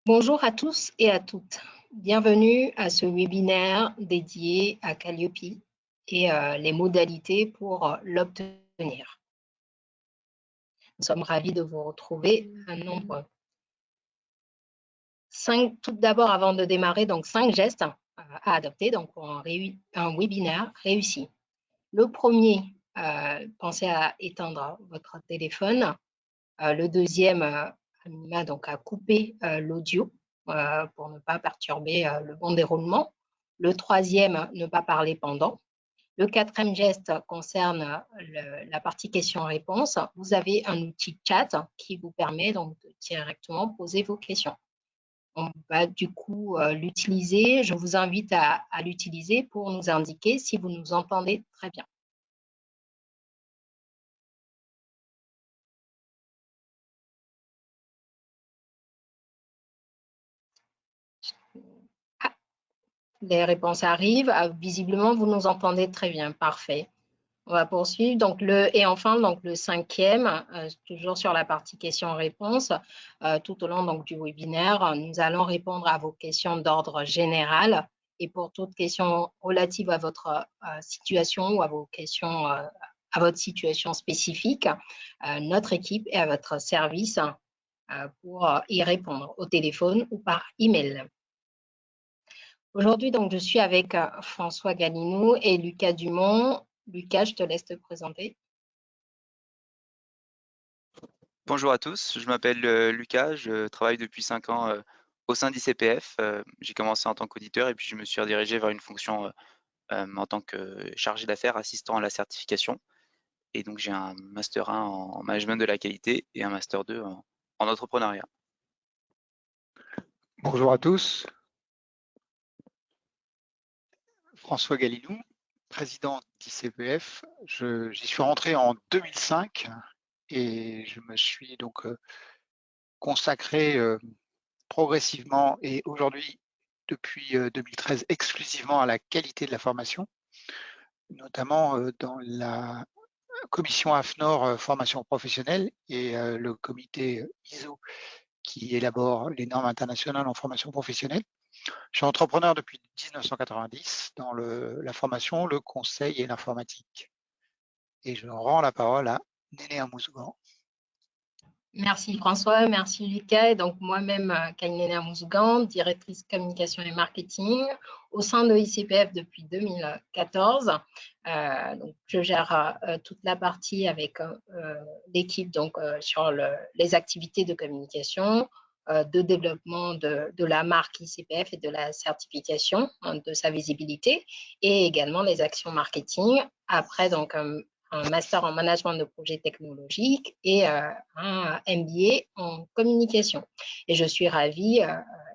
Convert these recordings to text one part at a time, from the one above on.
Bonjour à tous et à toutes. Bienvenue à ce webinaire dédié à Calliope et les modalités pour l'obtenir. Nous sommes ravis de vous retrouver nombreux. Tout d'abord, avant de démarrer, donc 5 gestes à adopter donc pour un webinaire réussi. Le premier, pensez à éteindre votre téléphone. Le deuxième, donc à couper l'audio pour ne pas perturber le bon déroulement. Le troisième, ne pas parler pendant. Le quatrième geste concerne la partie questions-réponses. Vous avez un outil chat qui vous permet donc de directement poser vos questions. On va du coup l'utiliser. Je vous invite à l'utiliser pour nous indiquer si vous nous entendez très bien. Les réponses arrivent. Visiblement, vous nous entendez très bien. Parfait. On va poursuivre. Donc, enfin, donc, le cinquième, toujours sur la partie questions-réponses, tout au long donc, du webinaire, nous allons répondre à vos questions d'ordre général. Et pour toute question relative à votre situation ou à vos questions, à votre situation spécifique, notre équipe est à votre service pour y répondre au téléphone ou par email. Aujourd'hui, donc, je suis avec François Galinou et Lucas Dumont. Lucas, je te laisse te présenter. Bonjour à tous, je m'appelle Lucas, je travaille depuis 5 ans au sein d'ICPF. J'ai commencé en tant qu'auditeur et puis je me suis redirigé vers une fonction en tant que chargé d'affaires, assistant à la certification. Et donc j'ai un Master 1 en management de la qualité et un Master 2 en entrepreneuriat. Bonjour à tous. François Galinou, président d'ICPF. J'y suis rentré en 2005 et je me suis donc consacré progressivement et aujourd'hui, depuis 2013, exclusivement à la qualité de la formation, notamment dans la commission AFNOR formation professionnelle et le comité ISO qui élabore les normes internationales en formation professionnelle. Je suis entrepreneur depuis 1990 dans la formation, le conseil et l'informatique. Et je rends la parole à Néné Amouzougan. Merci François, merci Lucas. Et donc moi-même, Kainene Amouzougan, directrice communication et marketing au sein de ICPF depuis 2014. Donc, je gère toute la partie avec l'équipe sur les activités de communication, de développement de la marque ICPF et de la certification, de sa visibilité, et également les actions marketing. Après, donc, un master en management de projets technologiques et un MBA en communication. Et je suis ravie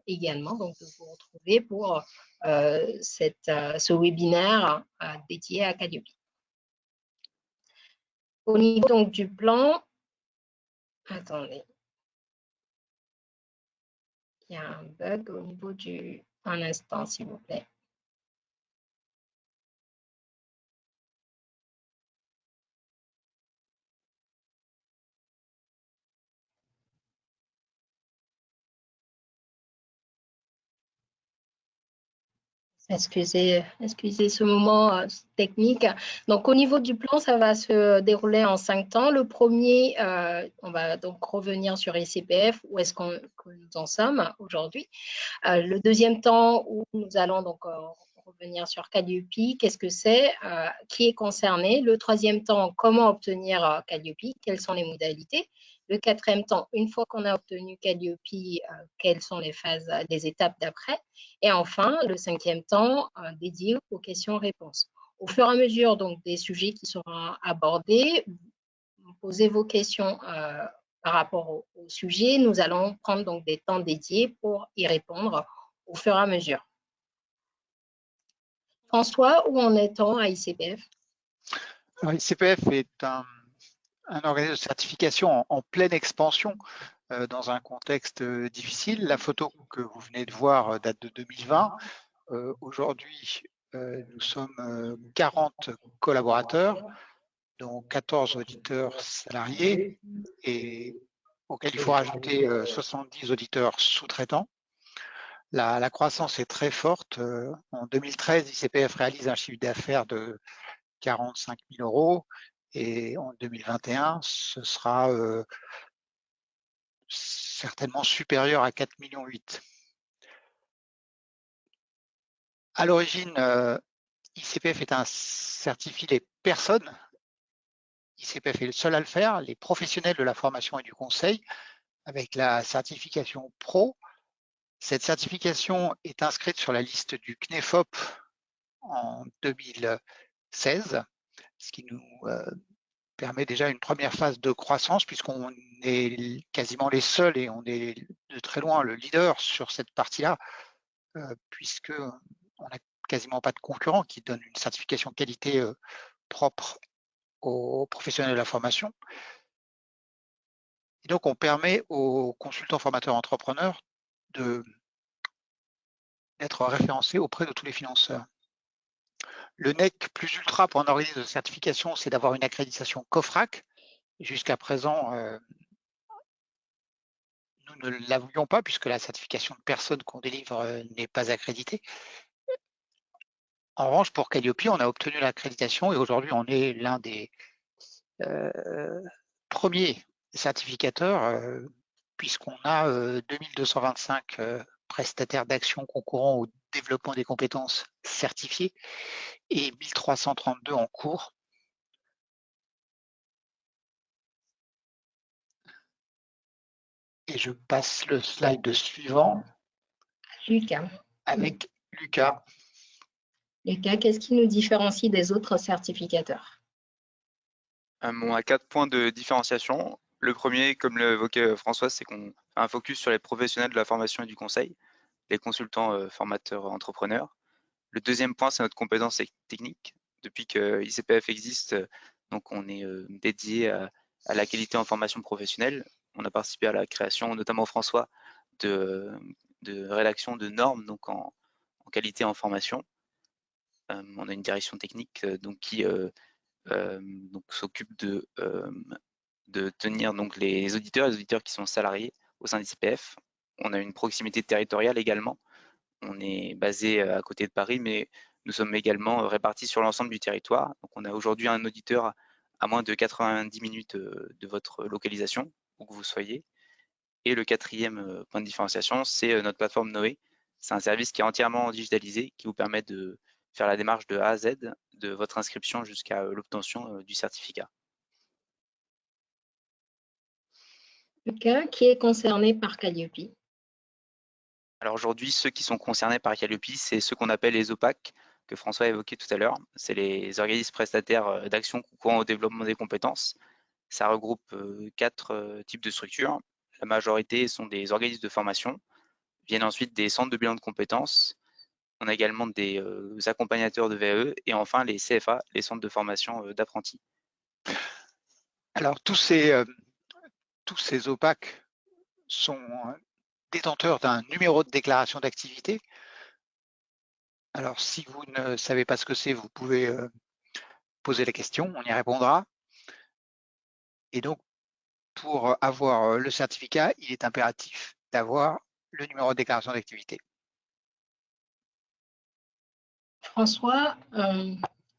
également donc, de vous retrouver pour ce webinaire dédié à Calliope. Au niveau donc, du plan, attendez, il y a un bug au niveau du... Un instant, s'il vous plaît. Excusez ce moment technique. Donc, au niveau du plan, ça va se dérouler en 5 temps. Le premier, on va donc revenir sur ICPF, où est-ce que nous en sommes aujourd'hui. Le deuxième temps, où nous allons donc revenir sur Calliope, qu'est-ce que c'est, qui est concerné. Le troisième temps, comment obtenir Calliope, quelles sont les modalités. Le quatrième temps, une fois qu'on a obtenu Calliope, quelles sont les étapes d'après. Et enfin, le cinquième temps dédié aux questions-réponses. Au fur et à mesure donc, des sujets qui seront abordés, posez vos questions par rapport au sujet. Nous allons prendre donc des temps dédiés pour y répondre au fur et à mesure. François, où en est-on à ICPF? Alors, ICPF est un organisme de certification en pleine expansion dans un contexte difficile. La photo que vous venez de voir date de 2020. Aujourd'hui, nous sommes 40 collaborateurs, dont 14 auditeurs salariés et auxquels il faut rajouter 70 auditeurs sous-traitants. La croissance est très forte. En 2013, ICPF réalise un chiffre d'affaires de 45 000 euros et en 2021, ce sera certainement supérieur à 4,8 millions. À l'origine, ICPF certifie les personnes. ICPF est le seul à le faire, les professionnels de la formation et du conseil, avec la certification Pro. Cette certification est inscrite sur la liste du CNEFOP en 2016, ce qui nous permet déjà une première phase de croissance puisqu'on est quasiment les seuls et on est de très loin le leader sur cette partie-là, puisque on n'a quasiment pas de concurrents qui donnent une certification qualité propre aux professionnels de la formation. Et donc, on permet aux consultants formateurs entrepreneurs d'être référencés auprès de tous les financeurs. Le NEC plus ultra pour un organisme de certification, c'est d'avoir une accréditation COFRAC. Jusqu'à présent, nous ne l'avions pas puisque la certification de personne qu'on délivre n'est pas accréditée. En revanche, pour Calliope, on a obtenu l'accréditation et aujourd'hui, on est l'un des premiers certificateurs puisqu'on a 2225 prestataires d'action concourant au développement des compétences certifiés et 1332 en cours. Et je passe le slide suivant Lucas. avec Lucas. Lucas, qu'est-ce qui nous différencie des autres certificateurs? On a 4 points de différenciation. Le premier, comme l'évoquait François, c'est qu'on fait un focus sur les professionnels de la formation et du conseil, les consultants formateurs entrepreneurs. Le deuxième point, c'est notre compétence technique. Depuis que ICPF existe, donc on est dédié à la qualité en formation professionnelle. On a participé à la création, notamment François, de rédaction de normes donc en qualité en formation. On a une direction technique donc qui donc s'occupe de tenir donc les auditeurs qui sont salariés au sein d'ICPF. On a une proximité territoriale également. On est basé à côté de Paris, mais nous sommes également répartis sur l'ensemble du territoire. Donc on a aujourd'hui un auditeur à moins de 90 minutes de votre localisation, où que vous soyez. Et le quatrième point de différenciation, c'est notre plateforme Noé. C'est un service qui est entièrement digitalisé, qui vous permet de faire la démarche de A à Z, de votre inscription jusqu'à l'obtention du certificat. Lucas, qui est concerné par Calliope? Alors aujourd'hui, ceux qui sont concernés par Calliope, c'est ceux qu'on appelle les OPAC, que François a évoqué tout à l'heure. C'est les organismes prestataires d'action concourant au développement des compétences. Ça regroupe 4 types de structures. La majorité sont des organismes de formation. Viennent ensuite des centres de bilan de compétences. On a également des accompagnateurs de VAE et enfin les CFA, les centres de formation d'apprentis. Alors, tous ces OPAC sont détenteurs d'un numéro de déclaration d'activité. Alors, si vous ne savez pas ce que c'est, vous pouvez poser la question, on y répondra. Et donc, pour avoir le certificat, il est impératif d'avoir le numéro de déclaration d'activité. François,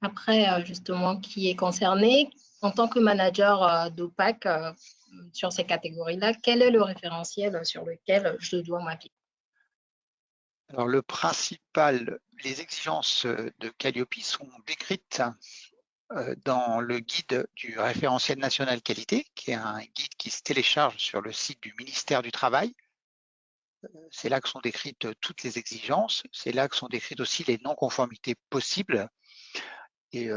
après justement qui est concerné, en tant que manager d'OPAC sur ces catégories-là, quel est le référentiel sur lequel je dois m'appliquer? Alors, les exigences de Calliope sont décrites dans le guide du référentiel national qualité, qui est un guide qui se télécharge sur le site du ministère du Travail. C'est là que sont décrites toutes les exigences, c'est là que sont décrites aussi les non-conformités possibles. Et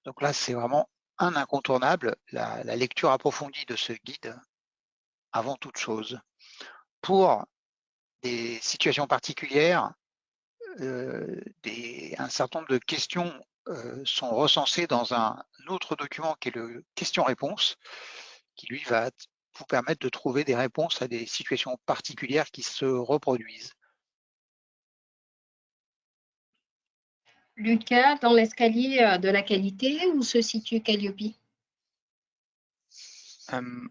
donc là, c'est vraiment un incontournable, la lecture approfondie de ce guide avant toute chose. Pour des situations particulières, un certain nombre de questions sont recensées dans un autre document qui est le question-réponse, qui lui va vous permettre de trouver des réponses à des situations particulières qui se reproduisent. Lucas, dans l'escalier de la qualité, où se situe Calliope?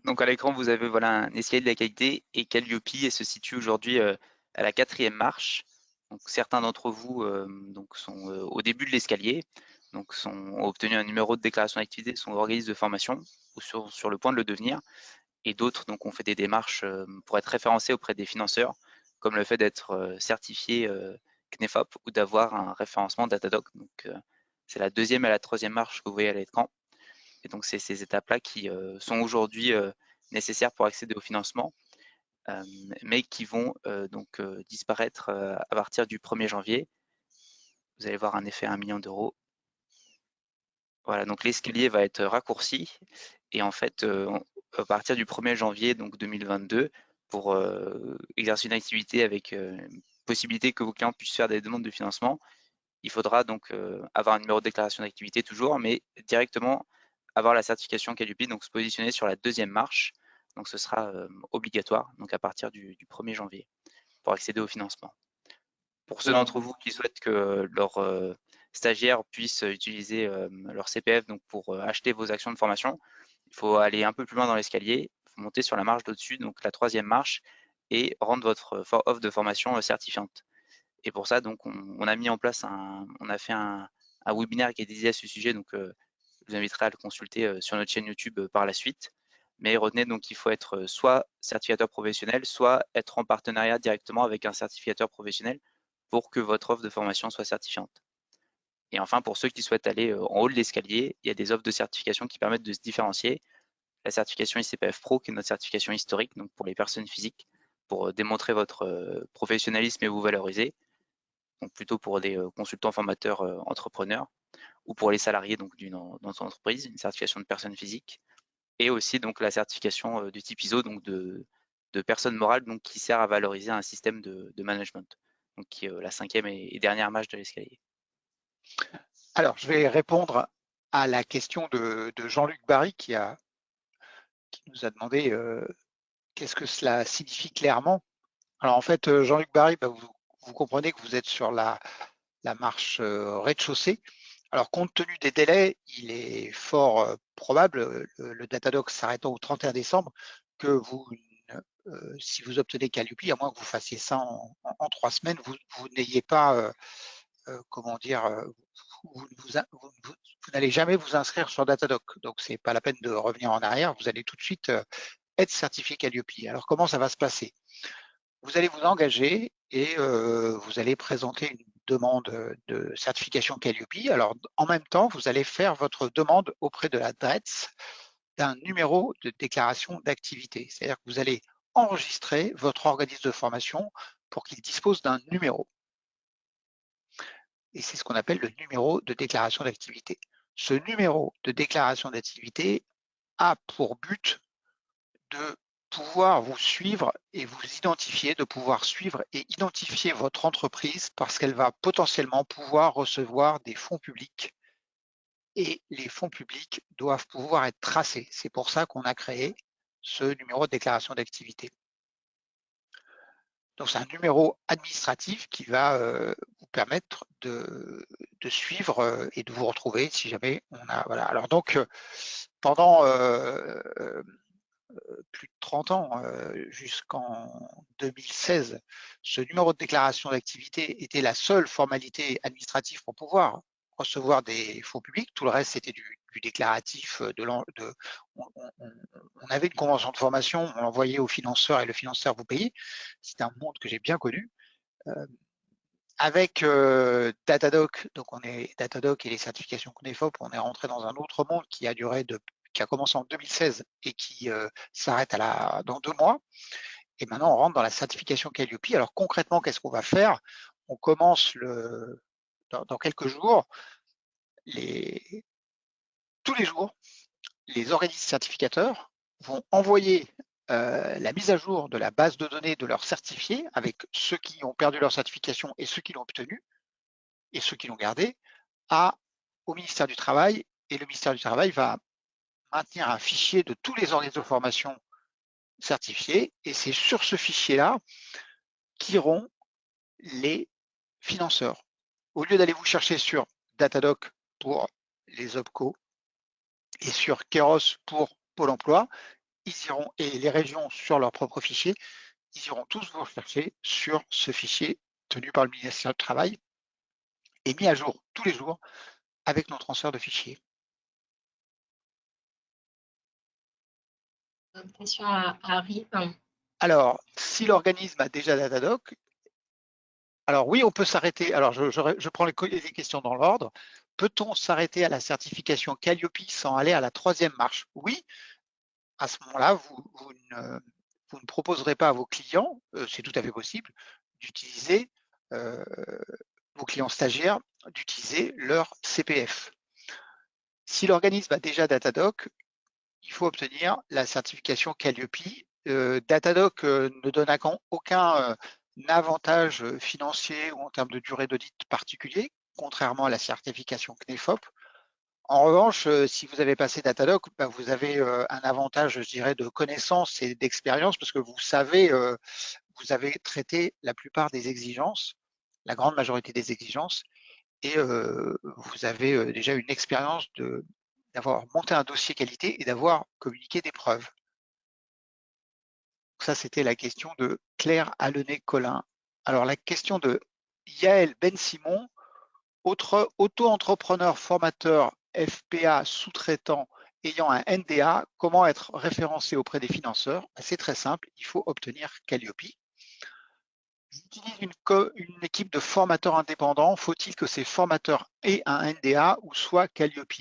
Donc à l'écran, vous avez voilà, un escalier de la qualité et Calliope se situe aujourd'hui à la 4e marche. Donc, certains d'entre vous donc sont au début de l'escalier, donc ont obtenu un numéro de déclaration d'activité, sont organismes de formation ou sur le point de le devenir. Et d'autres donc ont fait des démarches pour être référencés auprès des financeurs, comme le fait d'être certifié CNEFOP ou d'avoir un référencement Datadoc. Donc, c'est la 2e et la 3e marche que vous voyez à l'écran. Et donc, c'est ces étapes-là qui sont aujourd'hui nécessaires pour accéder au financement, mais qui vont donc disparaître à partir du 1er janvier. Vous allez voir un effet à 1 million d'euros. Voilà, donc l'escalier va être raccourci et en fait, à partir du 1er janvier donc 2022, pour exercer une activité avec possibilité que vos clients puissent faire des demandes de financement, il faudra donc avoir un numéro de déclaration d'activité toujours, mais directement avoir la certification Calliope, donc se positionner sur la 2e marche. Donc ce sera obligatoire donc à partir du 1er janvier pour accéder au financement. Pour ceux d'entre vous qui souhaitent que leurs stagiaires puissent utiliser leur CPF donc pour acheter vos actions de formation, il faut aller un peu plus loin dans l'escalier, il faut monter sur la marche d'au-dessus, donc la 3e marche, et rendre votre offre de formation certifiante. Et pour ça, donc, on a mis en place on a fait un webinaire qui est dédié à ce sujet, donc je vous inviterai à le consulter sur notre chaîne YouTube par la suite. Mais retenez donc qu'il faut être soit certificateur professionnel, soit être en partenariat directement avec un certificateur professionnel pour que votre offre de formation soit certifiante. Et enfin, pour ceux qui souhaitent aller en haut de l'escalier, il y a des offres de certification qui permettent de se différencier. La certification ICPF Pro, qui est notre certification historique, donc pour les personnes physiques, pour démontrer votre professionnalisme et vous valoriser, donc plutôt pour des consultants formateurs entrepreneurs, ou pour les salariés donc dans une entreprise, une certification de personnes physiques, et aussi donc la certification du type ISO, donc de personnes morales, donc qui sert à valoriser un système de management, donc qui est la 5e et dernière marche de l'escalier. Alors, je vais répondre à la question de Jean-Luc Barry qui nous a demandé qu'est-ce que cela signifie clairement. Alors en fait, Jean-Luc Barry, vous comprenez que vous êtes sur la marche rez-de-chaussée. Alors compte tenu des délais, il est fort probable, le Datadoc s'arrêtant au 31 décembre, que vous, si vous obtenez Calliope, à moins que vous fassiez ça en 3 semaines, vous n'ayez pas, comment dire, vous n'allez jamais vous inscrire sur Datadoc. Donc c'est pas la peine de revenir en arrière, vous allez tout de suite être certifié Calliope. Alors comment ça va se passer? Vous allez vous engager et vous allez présenter une demande de certification Calliope. Alors, en même temps, vous allez faire votre demande auprès de la DRETS d'un numéro de déclaration d'activité. C'est-à-dire que vous allez enregistrer votre organisme de formation pour qu'il dispose d'un numéro. Et c'est ce qu'on appelle le numéro de déclaration d'activité. Ce numéro de déclaration d'activité a pour but de pouvoir vous suivre et vous identifier, de pouvoir suivre et identifier votre entreprise parce qu'elle va potentiellement pouvoir recevoir des fonds publics et les fonds publics doivent pouvoir être tracés. C'est pour ça qu'on a créé ce numéro de déclaration d'activité. Donc c'est un numéro administratif qui va vous permettre de suivre et de vous retrouver si jamais on a voilà. Alors donc pendant plus de 30 ans, jusqu'en 2016, ce numéro de déclaration d'activité était la seule formalité administrative pour pouvoir recevoir des fonds publics. Tout le reste, c'était du déclaratif. On avait une convention de formation, on l'envoyait au financeur et le financeur vous payait. C'était un monde que j'ai bien connu. Avec Datadoc, donc on est Datadoc et les certifications CNEFOP, on est rentré dans un autre monde qui a commencé en 2016 et qui s'arrête dans 2 mois. Et maintenant, on rentre dans la certification Calliope. Alors concrètement, qu'est-ce qu'on va faire? On commence dans quelques jours, tous les jours, les organismes certificateurs vont envoyer la mise à jour de la base de données de leurs certifiés avec ceux qui ont perdu leur certification et ceux qui l'ont obtenue et ceux qui l'ont gardé au ministère du Travail. Et le ministère du Travail va maintenir un fichier de tous les organismes de formation certifiés et c'est sur ce fichier-là qu'iront les financeurs. Au lieu d'aller vous chercher sur Datadoc pour les OPCO et sur Keros pour Pôle emploi, ils iront, et les régions sur leur propre fichier, ils iront tous vous rechercher sur ce fichier tenu par le ministère du Travail et mis à jour tous les jours avec nos transferts de fichiers. Une question à Harry. Alors, si l'organisme a déjà Datadoc, alors oui, on peut s'arrêter. Alors, je prends les questions dans l'ordre. Peut-on s'arrêter à la certification Calliope sans aller à la troisième marche? Oui, à ce moment-là, vous ne proposerez pas à vos clients, c'est tout à fait possible, d'utiliser, vos clients stagiaires, d'utiliser leur CPF. Si l'organisme a déjà Datadoc, il faut obtenir la certification Calliope. Datadoc ne donne aucun avantage financier ou en termes de durée d'audit particulier, contrairement à la certification CNEFOP. En revanche, si vous avez passé Datadoc, vous avez un avantage, je dirais, de connaissance et d'expérience parce que vous savez, vous avez traité la plupart des exigences, la grande majorité des exigences, et vous avez déjà une expérience d'avoir monté un dossier qualité et d'avoir communiqué des preuves. Ça, c'était la question de Claire Allenay-Collin. Alors, la question de Yael Ben-Simon, auto-entrepreneur formateur FPA sous-traitant ayant un NDA, comment être référencé auprès des financeurs? C'est très simple, il faut obtenir Calliope. J'utilise une équipe de formateurs indépendants. Faut-il que ces formateurs aient un NDA ou soit Calliope?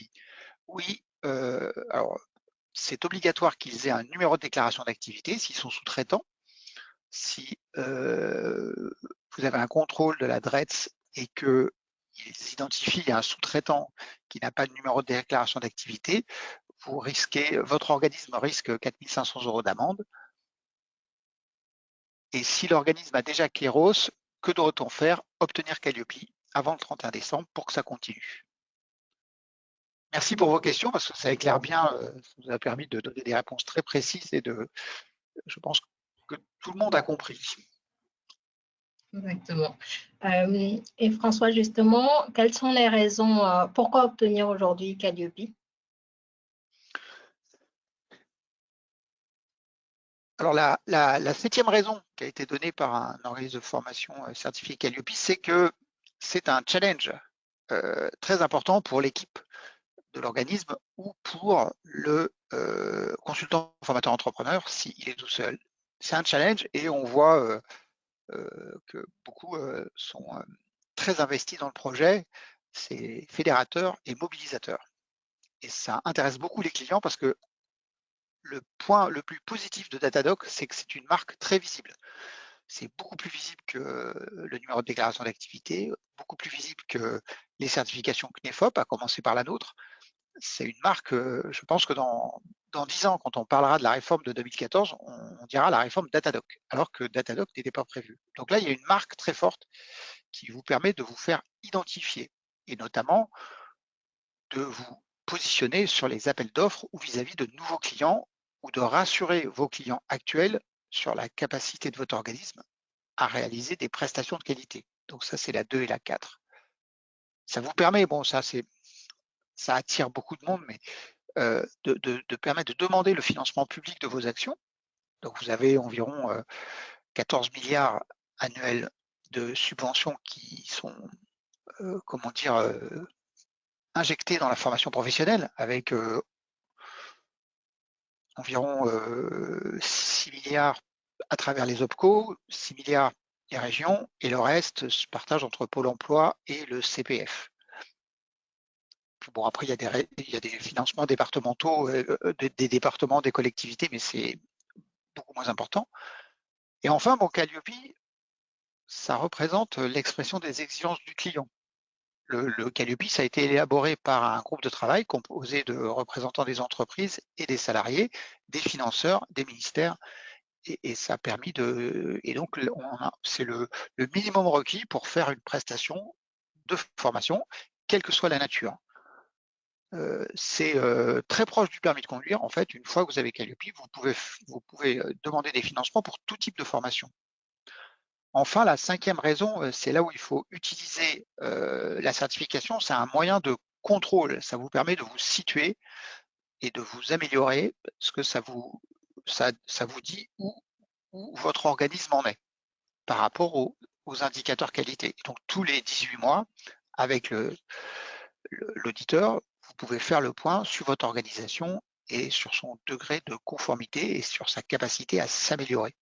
Oui, alors c'est obligatoire qu'ils aient un numéro de déclaration d'activité s'ils sont sous-traitants. Si vous avez un contrôle de la DRETS et qu'ils identifient un sous-traitant qui n'a pas de numéro de déclaration d'activité, votre organisme risque 4 500 € d'amende. Et si l'organisme a déjà Kéros, que doit-on faire? Obtenir Calliope avant le 31 décembre pour que ça continue. Merci pour vos questions parce que ça éclaire bien, ça nous a permis de donner des réponses très précises et je pense que tout le monde a compris. Exactement. Et François, justement, quelles sont les raisons, pourquoi obtenir aujourd'hui Calliope? Alors la 7e raison qui a été donnée par un organisme de formation certifié Calliope, c'est que c'est un challenge très important pour l'équipe de l'organisme ou pour le consultant formateur entrepreneur s'il est tout seul. C'est un challenge et on voit que beaucoup sont très investis dans le projet. C'est fédérateur et mobilisateur. Et ça intéresse beaucoup les clients parce que le point le plus positif de Datadoc, c'est que c'est une marque très visible. C'est beaucoup plus visible que le numéro de déclaration d'activité, beaucoup plus visible que les certifications CNEFOP, à commencer par la nôtre. C'est une marque, je pense que dans 10 ans, quand on parlera de la réforme de 2014, on dira la réforme Datadoc, alors que Datadoc n'était pas prévu. Donc là, il y a une marque très forte qui vous permet de vous faire identifier et notamment de vous positionner sur les appels d'offres ou vis-à-vis de nouveaux clients ou de rassurer vos clients actuels sur la capacité de votre organisme à réaliser des prestations de qualité. Donc ça, c'est la 2 et la 4. Ça vous permet, bon, ça attire beaucoup de monde, mais de permettre de demander le financement public de vos actions. Donc vous avez environ 14 milliards annuels de subventions qui sont, comment dire, injectés dans la formation professionnelle avec environ 6 milliards à travers les OPCO, 6 milliards les régions, et le reste se partage entre Pôle emploi et le CPF. Bon, après, il y a des financements départementaux, des départements, des collectivités, mais c'est beaucoup moins important. Et enfin, bon, Calliope, ça représente l'expression des exigences du client. Le Calliope, ça a été élaboré par un groupe de travail composé de représentants des entreprises et des salariés, des financeurs, des ministères, et ça a permis et donc c'est le minimum requis pour faire une prestation de formation, quelle que soit la nature. C'est très proche du permis de conduire. En fait, une fois que vous avez Calliope, vous pouvez demander des financements pour tout type de formation. Enfin, la 5e raison, c'est là où il faut utiliser la certification, c'est un moyen de contrôle. Ça vous permet de vous situer et de vous améliorer parce que ça vous dit où où votre organisme en est par rapport aux indicateurs qualité. Donc tous les 18 mois, avec l'auditeur, vous pouvez faire le point sur votre organisation et sur son degré de conformité et sur sa capacité à s'améliorer.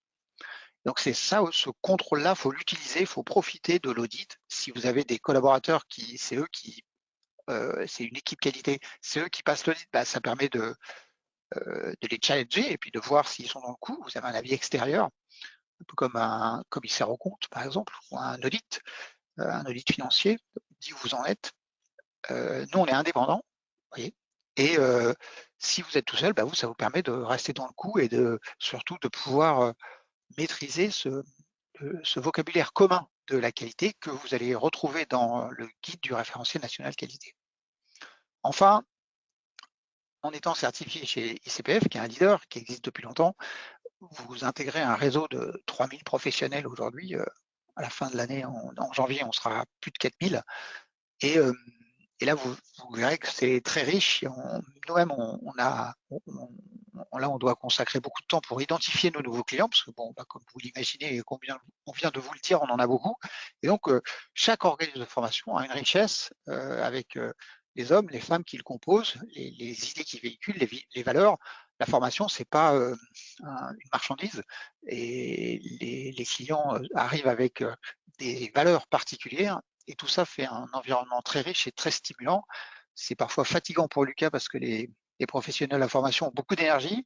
Donc c'est ça, ce contrôle-là, il faut l'utiliser, il faut profiter de l'audit. Si vous avez des collaborateurs c'est une équipe qualité, c'est eux qui passent l'audit, ça permet de les challenger et puis de voir s'ils sont dans le coup. Vous avez un avis extérieur, un peu comme un commissaire aux comptes, par exemple, ou un audit financier, dit où vous en êtes. Nous, on est indépendants, vous voyez, et si vous êtes tout seul, ça vous permet de rester dans le coup et surtout de pouvoir maîtriser ce vocabulaire commun de la qualité que vous allez retrouver dans le guide du référentiel national qualité. Enfin, en étant certifié chez ICPF, qui est un leader qui existe depuis longtemps, vous intégrez un réseau de 3000 professionnels aujourd'hui. À la fin de l'année, en janvier, on sera à plus de 4000. Et là, vous verrez que c'est très riche. Nous-mêmes, on doit consacrer beaucoup de temps pour identifier nos nouveaux clients, parce que comme vous l'imaginez et combien on vient de vous le dire, on en a beaucoup. Et donc, chaque organisme de formation a une richesse avec les hommes, les femmes qui le composent, les idées qu'ils véhiculent, les valeurs. La formation, c'est pas une marchandise, et les clients arrivent avec des valeurs particulières. Et tout ça fait un environnement très riche et très stimulant. C'est parfois fatigant pour Lucas parce que les professionnels de la formation ont beaucoup d'énergie,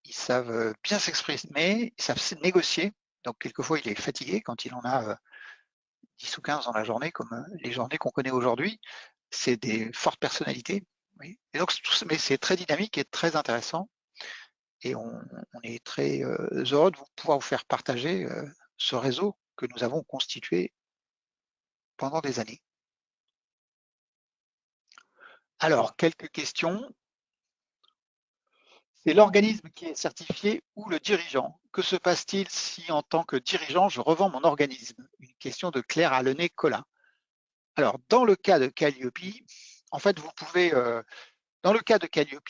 ils savent bien s'exprimer, ils savent négocier. Donc quelquefois, il est fatigué quand il en a 10 ou 15 dans la journée, comme les journées qu'on connaît aujourd'hui. C'est des fortes personnalités. Oui. Et donc, mais c'est très dynamique et très intéressant. Et on est très heureux de pouvoir vous faire partager ce réseau que nous avons constitué pendant des années. Alors, quelques questions. C'est l'organisme qui est certifié ou le dirigeant. Que se passe-t-il si, en tant que dirigeant, je revends mon organisme? Une question de Claire Allenay-Collin. Alors, dans le cas de Calliope, en fait, vous pouvez, dans le cas de Calliope,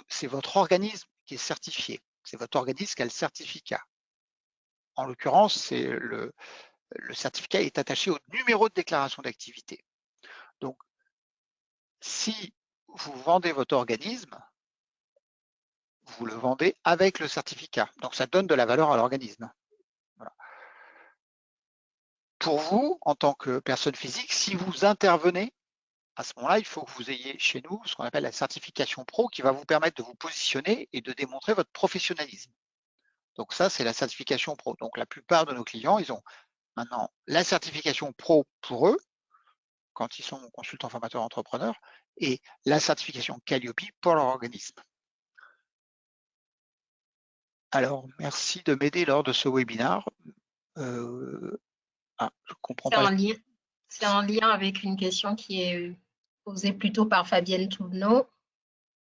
c'est votre organisme qui est certifié. C'est votre organisme qui a le certificat. En l'occurrence, le certificat est attaché au numéro de déclaration d'activité. Donc, si vous vendez votre organisme, vous le vendez avec le certificat. Donc, ça donne de la valeur à l'organisme. Voilà. Pour vous, en tant que personne physique, si vous intervenez, à ce moment-là, il faut que vous ayez chez nous ce qu'on appelle la certification pro qui va vous permettre de vous positionner et de démontrer votre professionnalisme. Donc ça, c'est la certification pro. Donc la plupart de nos clients, ils ont maintenant la certification pro pour eux, quand ils sont consultants formateurs entrepreneurs, et la certification Calliope pour leur organisme. Alors, merci de m'aider lors de ce webinaire. Je comprends pas. C'est en lien avec une question qui est posée plutôt par Fabienne Touvenot.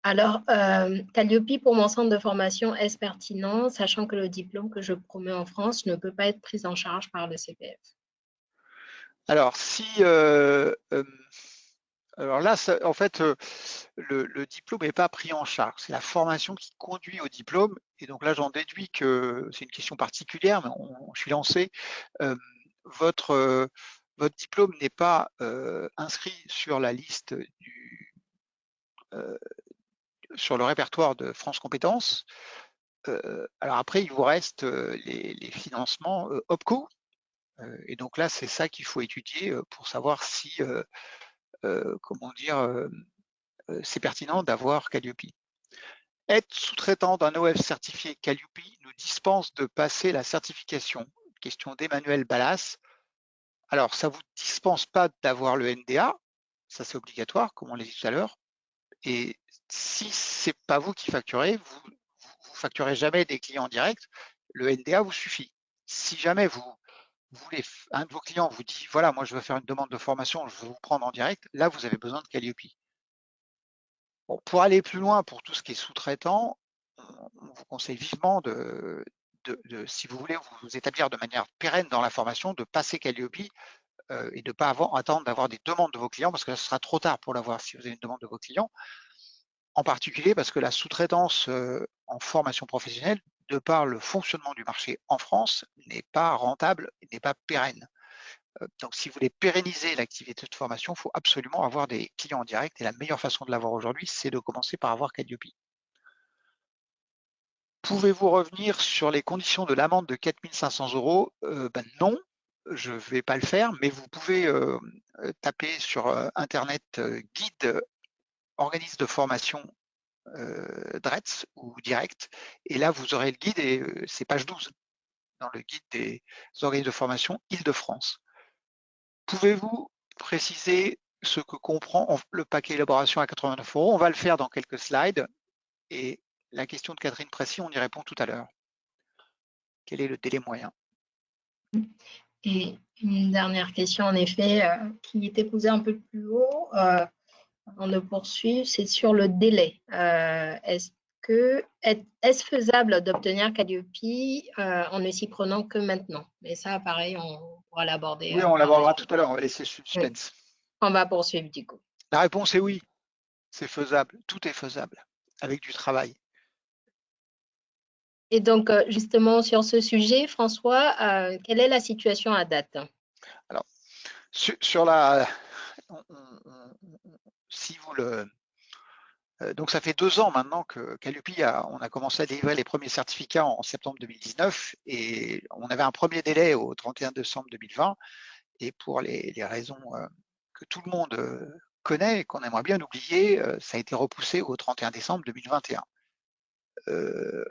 Alors, Calliope pour mon centre de formation est pertinent, sachant que le diplôme que je promets en France ne peut pas être pris en charge par le CPF. Alors, alors là, en fait, le diplôme n'est pas pris en charge. C'est la formation qui conduit au diplôme. Et donc là, j'en déduis que c'est une question particulière, mais je suis lancé. Votre diplôme n'est pas inscrit sur la liste sur le répertoire de France Compétences. Alors après, il vous reste les financements OPCO. Et donc là, c'est ça qu'il faut étudier pour savoir si, c'est pertinent d'avoir Calliope. Être sous-traitant d'un OF certifié Calliope nous dispense de passer la certification. Question d'Emmanuel Ballas. Alors, ça ne vous dispense pas d'avoir le NDA, ça c'est obligatoire, comme on l'a dit tout à l'heure. Et si ce n'est pas vous qui facturez, vous ne facturez jamais des clients directs, le NDA vous suffit. Si jamais un de vos clients vous dit, voilà, moi je veux faire une demande de formation, je veux vous prendre en direct, là vous avez besoin de Calliope. Bon, pour aller plus loin, pour tout ce qui est sous-traitant, on vous conseille vivement si vous voulez vous établir de manière pérenne dans la formation, de passer Calliope et de ne pas attendre d'avoir des demandes de vos clients, parce que là, ce sera trop tard pour l'avoir si vous avez une demande de vos clients. En particulier parce que la sous-traitance en formation professionnelle de par le fonctionnement du marché en France, n'est pas rentable, n'est pas pérenne. Donc, si vous voulez pérenniser l'activité de formation, il faut absolument avoir des clients en direct. Et la meilleure façon de l'avoir aujourd'hui, c'est de commencer par avoir Calliope. Pouvez-vous revenir sur les conditions de l'amende de 4 500 €? Non, je ne vais pas le faire, mais vous pouvez taper sur Internet guide organisme de formation DRETS ou direct, et là vous aurez le guide, et c'est page 12 dans le guide des organismes de formation Île-de-France. Pouvez-vous préciser ce que comprend le paquet élaboration à 89 €? On va le faire dans quelques slides, et la question de Catherine Précy, on y répond tout à l'heure. Quel est le délai moyen? Et une dernière question, en effet, qui était posée un peu plus haut, avant de poursuivre, c'est sur le délai. Est-ce faisable d'obtenir Calliope en ne s'y prenant que maintenant? Mais ça, pareil, on pourra l'aborder. Oui, on l'abordera tout à l'heure, on va laisser suspense. On va poursuivre du coup. La réponse est oui, c'est faisable, tout est faisable, avec du travail. Et donc, justement, sur ce sujet, François, quelle est la situation à date? Alors, sur la... si vous le... Donc, ça fait 2 ans maintenant que Calliope, on a commencé à délivrer les premiers certificats en septembre 2019, et on avait un premier délai au 31 décembre 2020, et pour les raisons que tout le monde connaît et qu'on aimerait bien oublier, ça a été repoussé au 31 décembre 2021.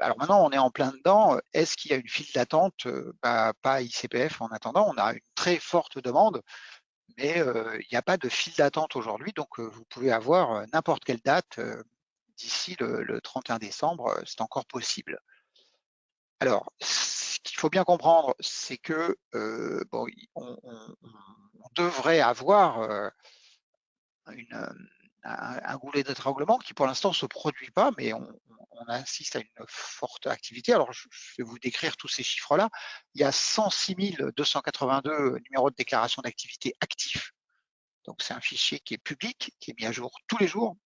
Alors maintenant, on est en plein dedans. Est-ce qu'il y a une file d'attente? Pas ICPF en attendant. On a une très forte demande, mais il n'y a pas de file d'attente aujourd'hui. Donc, vous pouvez avoir n'importe quelle date d'ici le 31 décembre. C'est encore possible. Alors, ce qu'il faut bien comprendre, c'est que bon, on devrait avoir un goulet d'étranglement qui pour l'instant ne se produit pas, mais on assiste à une forte activité. Alors, je vais vous décrire tous ces chiffres-là. Il y a 106 282 numéros de déclaration d'activité actifs. Donc, c'est un fichier qui est public, qui est mis à jour tous les jours.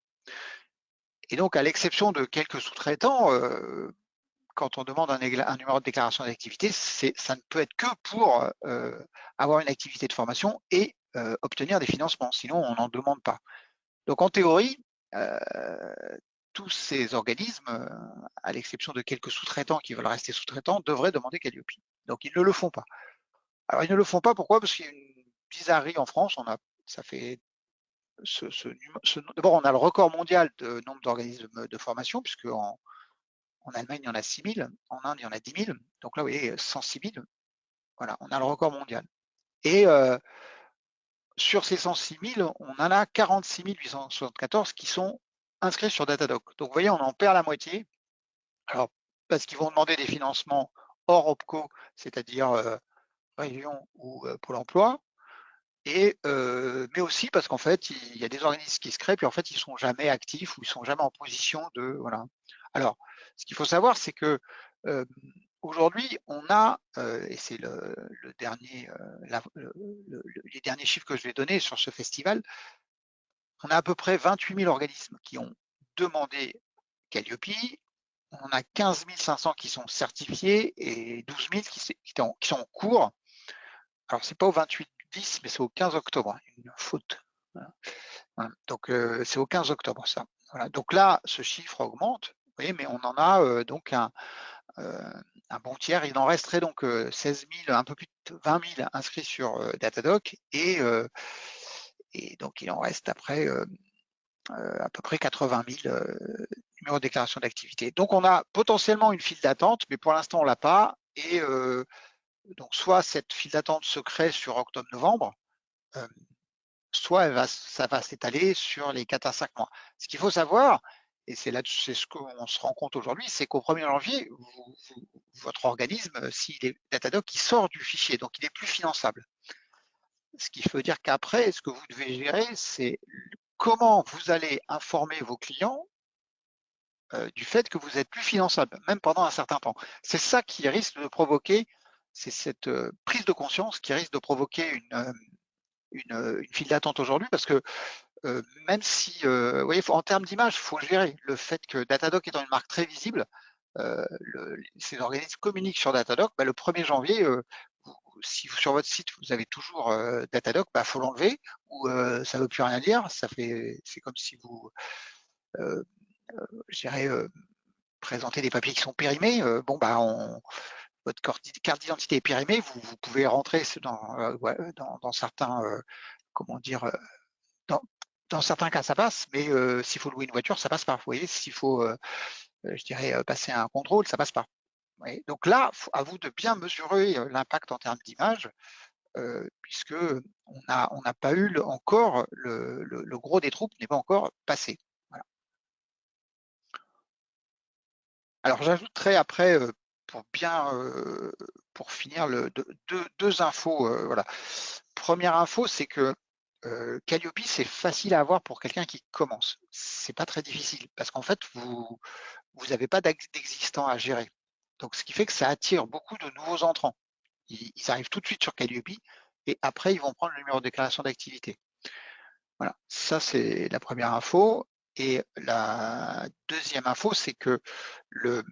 Et donc, à l'exception de quelques sous-traitants, quand on demande un numéro de déclaration d'activité, ça ne peut être que pour avoir une activité de formation et obtenir des financements. Sinon, on n'en demande pas. Donc, en théorie, tous ces organismes, à l'exception de quelques sous-traitants qui veulent rester sous-traitants, devraient demander Calliope. Donc, ils ne le font pas. Alors, ils ne le font pas, pourquoi? Parce qu'il y a une bizarrerie en France. Ça fait d'abord, on a le record mondial de nombre d'organismes de formation, puisque en Allemagne, il y en a 6 000, en Inde, il y en a 10 000. Donc là, vous voyez, 106 000, voilà, on a le record mondial. Et sur ces 106 000, on en a 46 874 qui sont inscrits sur Datadoc. Donc, vous voyez, on en perd la moitié. Alors, parce qu'ils vont demander des financements hors OPCO, c'est-à-dire région ou Pôle emploi, mais aussi parce qu'en fait, il y a des organismes qui se créent, puis en fait, ils ne sont jamais actifs ou ils ne sont jamais en position de... Voilà. Alors, ce qu'il faut savoir, c'est que aujourd'hui, on a, et c'est les derniers chiffres que je vais donner sur ce festival, on a à peu près 28 000 organismes qui ont demandé Calliope, on a 15 500 qui sont certifiés et 12 000 qui sont en cours. Alors, ce n'est pas au 28-10, mais c'est au 15 octobre, une faute. Voilà. Donc, c'est au 15 octobre, ça. Voilà. Donc là, ce chiffre augmente, vous voyez, mais on en a donc un bon tiers. Il en resterait donc 16 000, un peu plus de 20 000 inscrits sur Datadoc, et donc il en reste après à peu près 80 000 numéros de déclaration d'activité. Donc on a potentiellement une file d'attente, mais pour l'instant on l'a pas. Et donc soit cette file d'attente se crée sur octobre-novembre, soit ça va s'étaler sur les 4 à 5 mois. Ce qu'il faut savoir, et c'est ce qu'on se rend compte aujourd'hui, c'est qu'au 1er janvier, votre organisme, s'il est Datadoc, il sort du fichier, donc il n'est plus finançable. Ce qui veut dire qu'après, ce que vous devez gérer, c'est comment vous allez informer vos clients du fait que vous n'êtes plus finançable, même pendant un certain temps. C'est ça qui risque de provoquer, c'est cette prise de conscience qui risque de provoquer une file d'attente aujourd'hui, parce que même si, vous voyez, en termes d'image, il faut gérer le fait que Datadoc étant une marque très visible, ces organismes communiquent sur Datadog, le 1er janvier, si sur votre site vous avez toujours Datadog, faut l'enlever ou ça veut plus rien dire. C'est comme si vous, je dirais, présentez des papiers qui sont périmés. Votre carte d'identité est périmée, vous pouvez rentrer dans certains, comment dire, dans certains cas ça passe, mais s'il faut louer une voiture, ça passe pas. Vous voyez, s'il faut, je dirais, passer un contrôle, ça passe pas. Ouais, donc là, à vous de bien mesurer l'impact en termes d'image, puisque on n'a pas eu encore le gros des troupes n'est pas encore passé. Voilà. Alors j'ajouterai après pour finir deux infos. Voilà. Première info, c'est que Calliope, c'est facile à avoir pour quelqu'un qui commence. C'est pas très difficile parce qu'en fait, vous n'avez pas d'existant à gérer. Donc, ce qui fait que ça attire beaucoup de nouveaux entrants. Ils arrivent tout de suite sur Calliope et après, ils vont prendre le numéro de déclaration d'activité. Voilà, ça c'est la première info. Et la deuxième info, c'est que le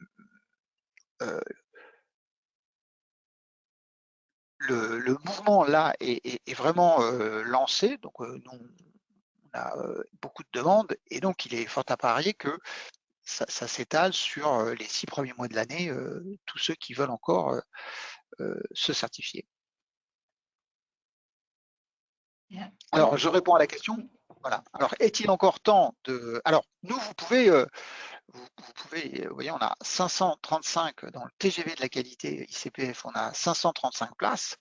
mouvement là est vraiment lancé. Donc, nous, on a beaucoup de demandes et donc il est fort à parier que ça s'étale sur les 6 premiers mois de l'année, tous ceux qui veulent encore se certifier. Alors, je réponds à la question. Voilà. Alors, est-il encore temps de… Alors, nous, vous pouvez, vous voyez, on a 535 dans le TGV de la qualité ICPF, on a 535 places.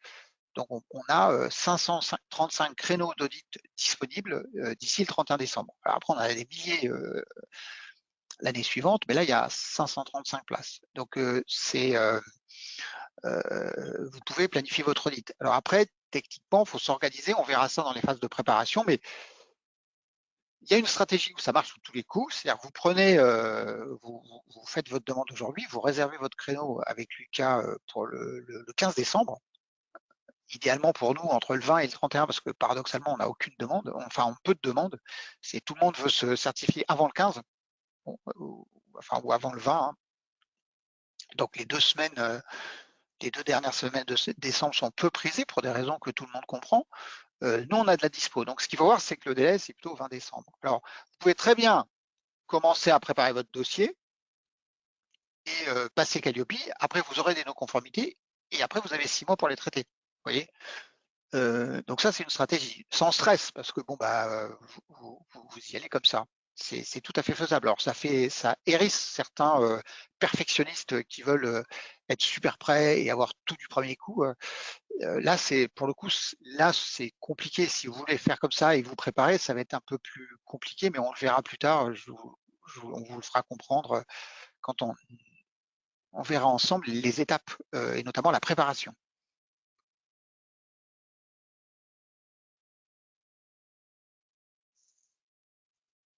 Donc, on a 535 créneaux d'audit disponibles d'ici le 31 décembre. Alors, après, on a des milliers l'année suivante, mais là, il y a 535 places. Donc, vous pouvez planifier votre audit. Alors après, techniquement, il faut s'organiser, on verra ça dans les phases de préparation, mais il y a une stratégie où ça marche sous tous les coups, c'est-à-dire que vous prenez, vous faites votre demande aujourd'hui, vous réservez votre créneau avec Lucas pour le 15 décembre, idéalement pour nous entre le 20 et le 31, parce que paradoxalement, on n'a aucune demande, enfin, on peu de demandes, c'est tout le monde veut se certifier avant le 15, ou avant le 20, hein. Donc les 2 semaines, les 2 dernières semaines de décembre sont peu prisées pour des raisons que tout le monde comprend. Nous, on a de la dispo. Donc, ce qu'il faut voir, c'est que le délai, c'est plutôt 20 décembre. Alors, vous pouvez très bien commencer à préparer votre dossier et passer Calliope. Après, vous aurez des non-conformités et après, vous avez 6 mois pour les traiter. Vous voyez, donc ça, c'est une stratégie sans stress parce que bon, vous y allez comme ça. C'est tout à fait faisable. Alors, ça hérisse certains perfectionnistes qui veulent être super prêts et avoir tout du premier coup. Là, pour le coup, là, c'est compliqué. Si vous voulez faire comme ça et vous préparer, ça va être un peu plus compliqué, mais on le verra plus tard. On vous le fera comprendre quand on verra ensemble les étapes et notamment la préparation.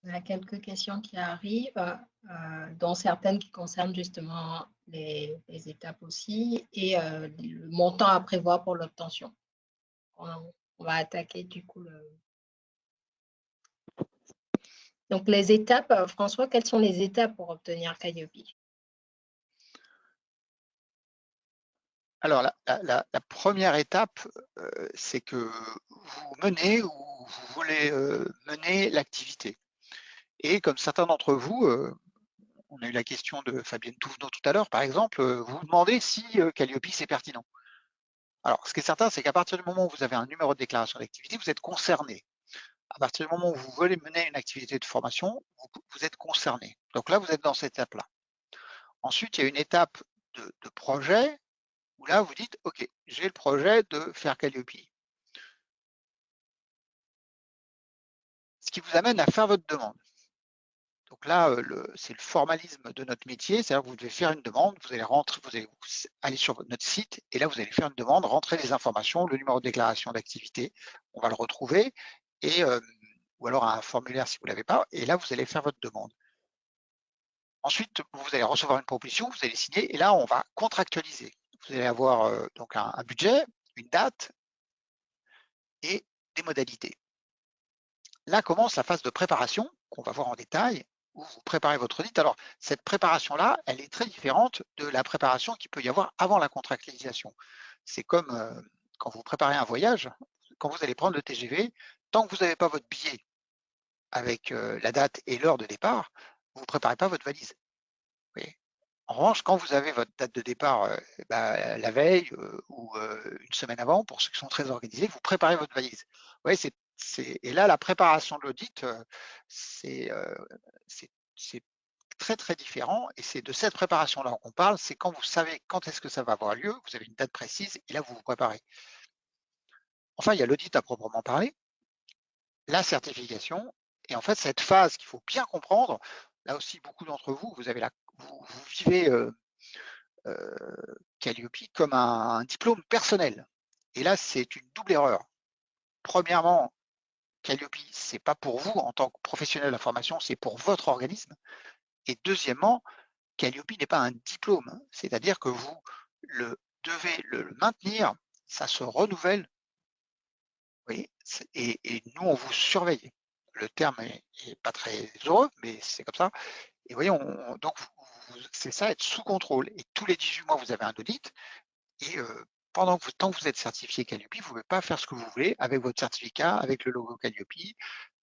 Il y a quelques questions qui arrivent, dont certaines qui concernent justement les étapes aussi et le montant à prévoir pour l'obtention. On va attaquer du coup Donc les étapes, François, quelles sont les étapes pour obtenir Calliope? Alors, la première étape, c'est que vous menez ou vous voulez mener l'activité. Et comme certains d'entre vous, on a eu la question de Fabienne Touvenot tout à l'heure, par exemple, vous vous demandez si Calliope, c'est pertinent. Alors, ce qui est certain, c'est qu'à partir du moment où vous avez un numéro de déclaration d'activité, vous êtes concerné. À partir du moment où vous voulez mener une activité de formation, vous êtes concerné. Donc là, vous êtes dans cette étape-là. Ensuite, il y a une étape de projet où là, vous dites, OK, j'ai le projet de faire Calliope. Ce qui vous amène à faire votre demande. Donc là, c'est le formalisme de notre métier, c'est-à-dire que vous devez faire une demande, vous allez aller sur notre site et là, vous allez faire une demande, rentrer les informations, le numéro de déclaration d'activité, on va le retrouver, et, ou alors un formulaire si vous ne l'avez pas, et là, vous allez faire votre demande. Ensuite, vous allez recevoir une proposition, vous allez signer, et là, on va contractualiser. Vous allez avoir donc un budget, une date et des modalités. Là commence la phase de préparation qu'on va voir en détail, où vous préparez votre audit. Alors, cette préparation-là, elle est très différente de la préparation qu'il peut y avoir avant la contractualisation. C'est comme quand vous préparez un voyage, quand vous allez prendre le TGV, tant que vous n'avez pas votre billet avec la date et l'heure de départ, vous ne préparez pas votre valise. Vous voyez. En revanche, quand vous avez votre date de départ la veille ou une semaine avant, pour ceux qui sont très organisés, vous préparez votre valise. Vous voyez, et là, la préparation de l'audit, c'est très très différent, et c'est de cette préparation-là qu'on parle. C'est quand vous savez quand est-ce que ça va avoir lieu, vous avez une date précise, et là, vous vous préparez. Enfin, il y a l'audit à proprement parler, la certification, et en fait, cette phase qu'il faut bien comprendre, là aussi, beaucoup d'entre vous, vous vivez Calliope comme un diplôme personnel. Et là, c'est une double erreur. Premièrement, Calliope, c'est pas pour vous en tant que professionnel de la formation, c'est pour votre organisme. Et deuxièmement, Calliope n'est pas un diplôme, c'est-à-dire que vous devez le maintenir, ça se renouvelle. Vous voyez, et nous, on vous surveille. Le terme est pas très heureux, mais c'est comme ça. Et vous voyez, donc c'est ça, être sous contrôle. Et tous les 18 mois, vous avez un audit. Et tant que vous êtes certifié Calliope, vous ne pouvez pas faire ce que vous voulez avec votre certificat, avec le logo Calliope.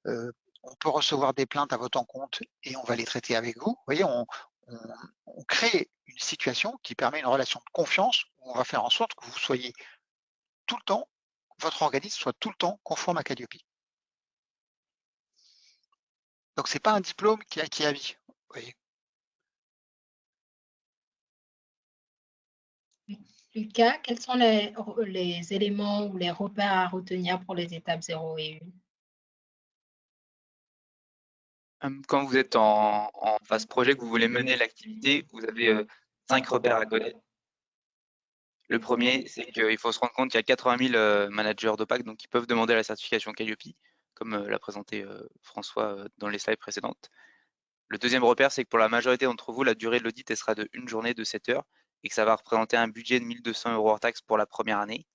On peut recevoir des plaintes à votre encontre et on va les traiter avec vous. Vous voyez, on crée une situation qui permet une relation de confiance où on va faire en sorte que vous soyez tout le temps, votre organisme soit tout le temps conforme à Calliope. Donc, ce n'est pas un diplôme qui acquiert à vie. Vous voyez. Lucas, quels sont les éléments ou les repères à retenir pour les étapes 0 et 1? Quand vous êtes en phase projet, que vous voulez mener l'activité, vous avez 5 repères à connaître. Le premier, c'est qu'il faut se rendre compte qu'il y a 80 000 managers d'OPAC, donc qui peuvent demander la certification Calliope, comme l'a présenté François dans les slides précédentes. Le deuxième repère, c'est que pour la majorité d'entre vous, la durée de l'audit sera de 1 journée de 7 heures et que ça va représenter un budget de 1 200 € hors taxe pour la première année.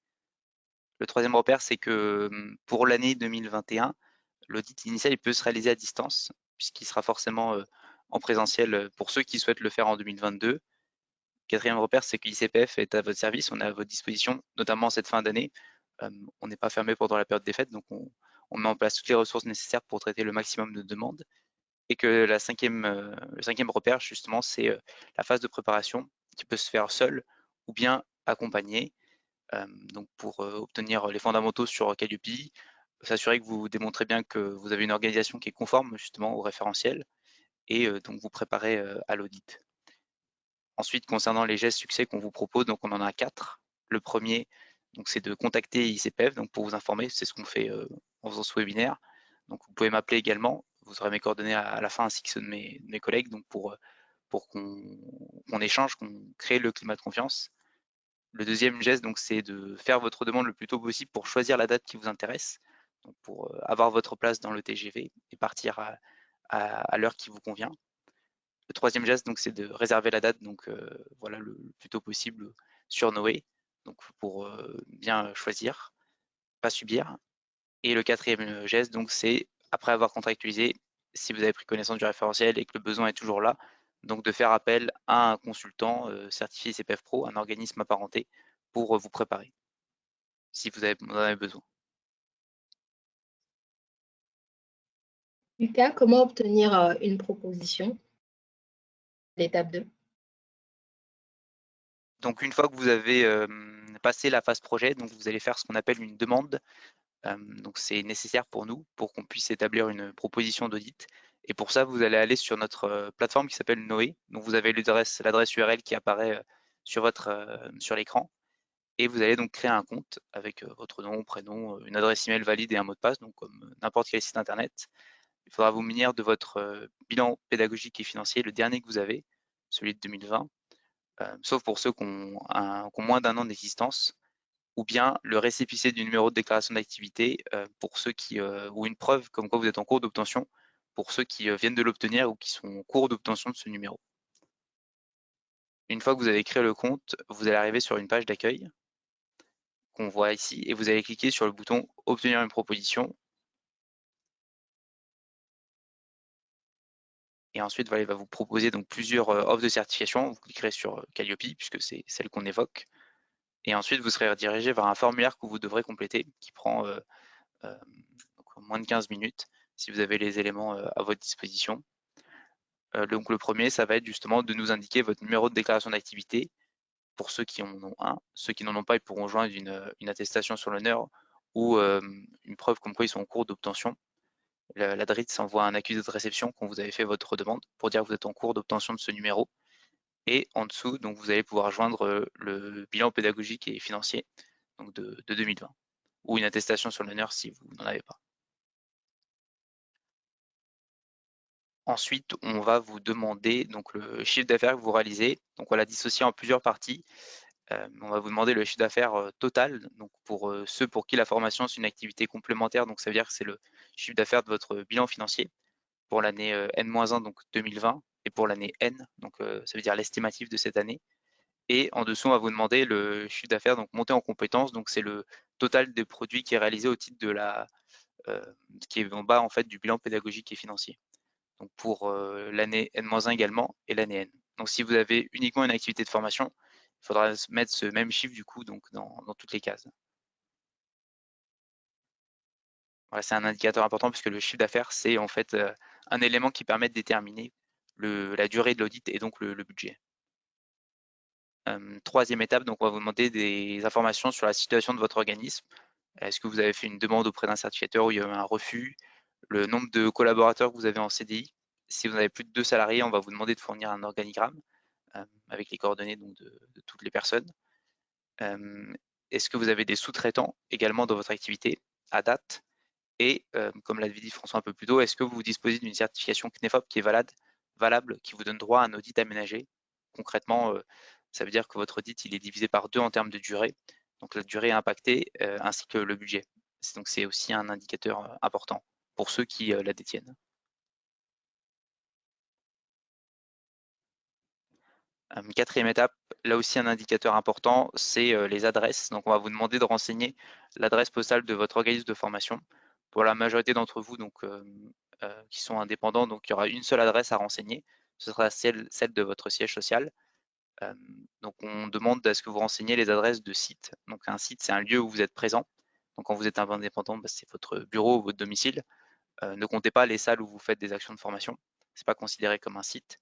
Le troisième repère, c'est que pour l'année 2021, l'audit initial il peut se réaliser à distance, puisqu'il sera forcément en présentiel pour ceux qui souhaitent le faire en 2022. Quatrième repère, c'est que l'ICPF est à votre service, on est à votre disposition, notamment en cette fin d'année. On n'est pas fermé pendant la période des fêtes, donc on met en place toutes les ressources nécessaires pour traiter le maximum de demandes. Et que le cinquième repère, justement, c'est la phase de préparation qui peut se faire seule ou bien accompagnée. Donc pour obtenir les fondamentaux sur Calliope, s'assurer que vous démontrez bien que vous avez une organisation qui est conforme justement au référentiel et donc vous préparez à l'audit. Ensuite, concernant les gestes succès qu'on vous propose, donc on en a 4. Le premier, donc c'est de contacter ICPF, donc pour vous informer, c'est ce qu'on fait en faisant ce webinaire. Donc vous pouvez m'appeler également, vous aurez mes coordonnées à la fin ainsi que ceux de mes collègues, donc pour qu'on échange, qu'on crée le climat de confiance. Le deuxième geste, donc, c'est de faire votre demande le plus tôt possible pour choisir la date qui vous intéresse, donc pour avoir votre place dans le TGV et partir à l'heure qui vous convient. Le troisième geste, donc, c'est de réserver la date, donc voilà, le plus tôt possible sur Noé, donc pour bien choisir, pas subir. Et le quatrième geste, donc, c'est après avoir contractualisé, si vous avez pris connaissance du référentiel et que le besoin est toujours là, donc de faire appel à un consultant certifié CPF Pro, un organisme apparenté, pour vous préparer, si vous en avez besoin. Lucas, comment obtenir une proposition? L'étape 2. Donc une fois que vous avez passé la phase projet, donc vous allez faire ce qu'on appelle une demande. Donc c'est nécessaire pour nous, pour qu'on puisse établir une proposition d'audit. Et pour ça, vous allez aller sur notre plateforme qui s'appelle Noé. Donc vous avez l'adresse URL qui apparaît sur l'écran. Et vous allez donc créer un compte avec votre nom, prénom, une adresse email valide et un mot de passe, donc comme n'importe quel site internet. Il faudra vous munir de votre bilan pédagogique et financier, le dernier que vous avez, celui de 2020, sauf pour ceux qui ont moins d'1 an d'existence, ou bien le récépissé du numéro de déclaration d'activité pour ceux qui, ou une preuve comme quoi vous êtes en cours d'obtention pour ceux qui viennent de l'obtenir ou qui sont en cours d'obtention de ce numéro. Une fois que vous avez créé le compte, vous allez arriver sur une page d'accueil qu'on voit ici et vous allez cliquer sur le bouton « Obtenir une proposition ». Et ensuite, voilà, il va vous proposer donc plusieurs offres de certification. Vous cliquerez sur Calliope puisque c'est celle qu'on évoque. Et ensuite, vous serez redirigé vers un formulaire que vous devrez compléter qui prend donc moins de 15 minutes si vous avez les éléments à votre disposition. Donc le premier, ça va être justement de nous indiquer votre numéro de déclaration d'activité pour ceux qui en ont un. Ceux qui n'en ont pas, ils pourront joindre une attestation sur l'honneur ou une preuve comme quoi ils sont en cours d'obtention. La DRIT s'envoie un accusé de réception quand vous avez fait votre demande pour dire que vous êtes en cours d'obtention de ce numéro. Et en dessous, donc, vous allez pouvoir joindre le bilan pédagogique et financier donc de 2020 ou une attestation sur l'honneur si vous n'en avez pas. Ensuite, on va vous demander donc le chiffre d'affaires que vous réalisez. Donc, on l'a dissocié en plusieurs parties. On va vous demander le chiffre d'affaires total. Donc, pour ceux pour qui la formation c'est une activité complémentaire, donc ça veut dire que c'est le chiffre d'affaires de votre bilan financier pour l'année N-1, donc 2020, et pour l'année N, donc ça veut dire l'estimatif de cette année. Et en dessous, on va vous demander le chiffre d'affaires donc monté en compétences. Donc, c'est le total des produits qui est réalisé au titre de qui est en bas en fait du bilan pédagogique et financier. Donc pour l'année N-1 également et l'année N. Donc si vous avez uniquement une activité de formation, il faudra mettre ce même chiffre du coup donc dans toutes les cases. Voilà, c'est un indicateur important puisque le chiffre d'affaires, c'est en fait un élément qui permet de déterminer la durée de l'audit et donc le budget. Troisième étape, donc on va vous demander des informations sur la situation de votre organisme. Est-ce que vous avez fait une demande auprès d'un certificateur où il y a eu un refus? Le nombre de collaborateurs que vous avez en CDI. Si vous avez plus de 2 salariés, on va vous demander de fournir un organigramme avec les coordonnées donc, de toutes les personnes. Est-ce que vous avez des sous-traitants également dans votre activité à date? Et comme l'avait dit François un peu plus tôt, est-ce que vous disposez d'une certification CNEFOP qui est valable, qui vous donne droit à un audit aménagé? Concrètement, ça veut dire que votre audit il est divisé par 2 en termes de durée. Donc la durée est impactée ainsi que le budget. Donc c'est aussi un indicateur important pour ceux qui la détiennent. Quatrième étape, là aussi un indicateur important, c'est les adresses. Donc on va vous demander de renseigner l'adresse postale de votre organisme de formation. Pour la majorité d'entre vous donc, qui sont indépendants, donc il y aura une seule adresse à renseigner. Ce sera celle de votre siège social. Donc on demande à ce que vous renseigniez les adresses de sites. Donc un site, c'est un lieu où vous êtes présent. Donc quand vous êtes indépendant, c'est votre bureau ou votre domicile. Ne comptez pas les salles où vous faites des actions de formation. Ce n'est pas considéré comme un site.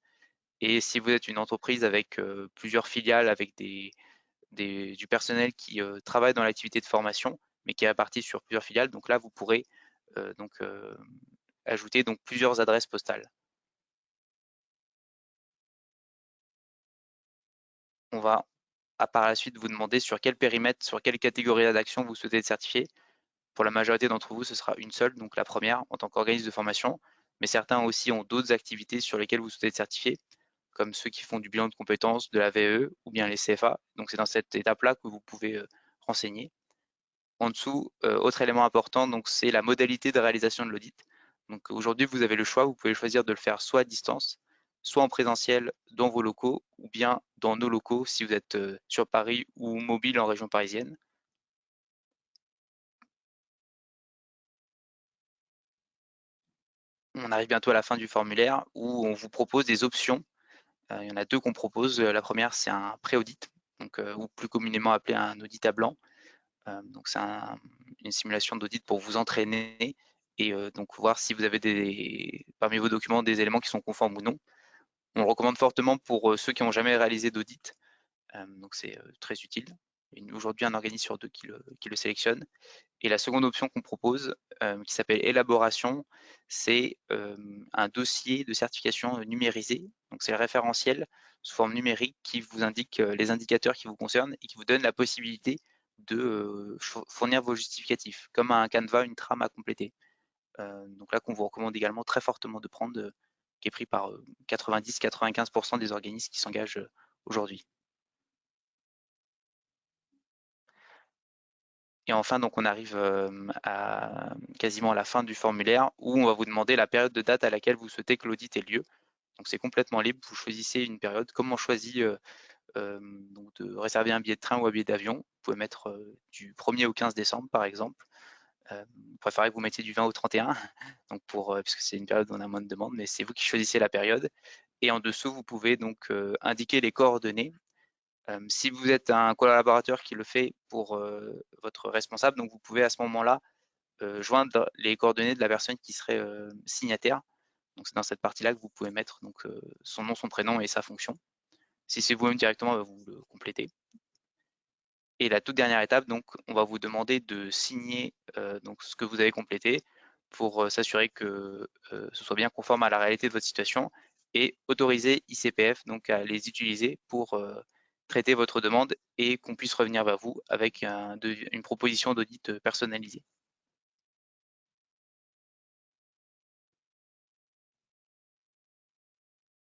Et si vous êtes une entreprise avec plusieurs filiales, avec du personnel qui travaille dans l'activité de formation, mais qui est réparti sur plusieurs filiales, donc là, vous pourrez ajouter donc plusieurs adresses postales. On va par la suite vous demander sur quel périmètre, sur quelle catégorie d'action vous souhaitez être certifié. Pour la majorité d'entre vous, ce sera une seule, donc la première en tant qu'organisme de formation, mais certains aussi ont d'autres activités sur lesquelles vous souhaitez être certifié, comme ceux qui font du bilan de compétences, de la VE ou bien les CFA. Donc c'est dans cette étape-là que vous pouvez renseigner. En dessous, autre élément important, donc c'est la modalité de réalisation de l'audit. Donc aujourd'hui, vous avez le choix, vous pouvez choisir de le faire soit à distance, soit en présentiel dans vos locaux, ou bien dans nos locaux si vous êtes sur Paris ou mobile en région parisienne. On arrive bientôt à la fin du formulaire où on vous propose des options. Il y en a deux qu'on propose. La première, c'est un pré-audit, ou plus communément appelé un audit à blanc. Donc c'est une simulation d'audit pour vous entraîner et donc voir si vous avez parmi vos documents des éléments qui sont conformes ou non. On le recommande fortement pour ceux qui n'ont jamais réalisé d'audit, donc c'est très utile. Aujourd'hui, un organisme sur deux qui le sélectionne. Et la seconde option qu'on propose, qui s'appelle élaboration, c'est un dossier de certification numérisé. Donc c'est le référentiel sous forme numérique qui vous indique les indicateurs qui vous concernent et qui vous donne la possibilité de fournir vos justificatifs, comme un Canva, une trame à compléter. Donc là qu'on vous recommande également très fortement de prendre, qui est pris par 90-95% des organismes qui s'engagent aujourd'hui. Et enfin, donc on arrive quasiment à la fin du formulaire où on va vous demander la période de date à laquelle vous souhaitez que l'audit ait lieu. Donc c'est complètement libre, vous choisissez une période. Comme on choisit donc de réserver un billet de train ou un billet d'avion, vous pouvez mettre du 1er au 15 décembre par exemple. Vous préférez que vous mettiez du 20 au 31, donc puisque c'est une période où on a moins de demandes, mais c'est vous qui choisissez la période. Et en dessous, vous pouvez donc indiquer les coordonnées. Si vous êtes un collaborateur qui le fait pour votre responsable, donc vous pouvez à ce moment-là joindre les coordonnées de la personne qui serait signataire. Donc c'est dans cette partie-là que vous pouvez mettre donc, son nom, son prénom et sa fonction. Si c'est vous-même directement, vous le complétez. Et la toute dernière étape, donc, on va vous demander de signer donc, ce que vous avez complété pour s'assurer que ce soit bien conforme à la réalité de votre situation et autoriser ICPF donc, à les utiliser pour traiter votre demande et qu'on puisse revenir vers vous avec une proposition d'audit personnalisée.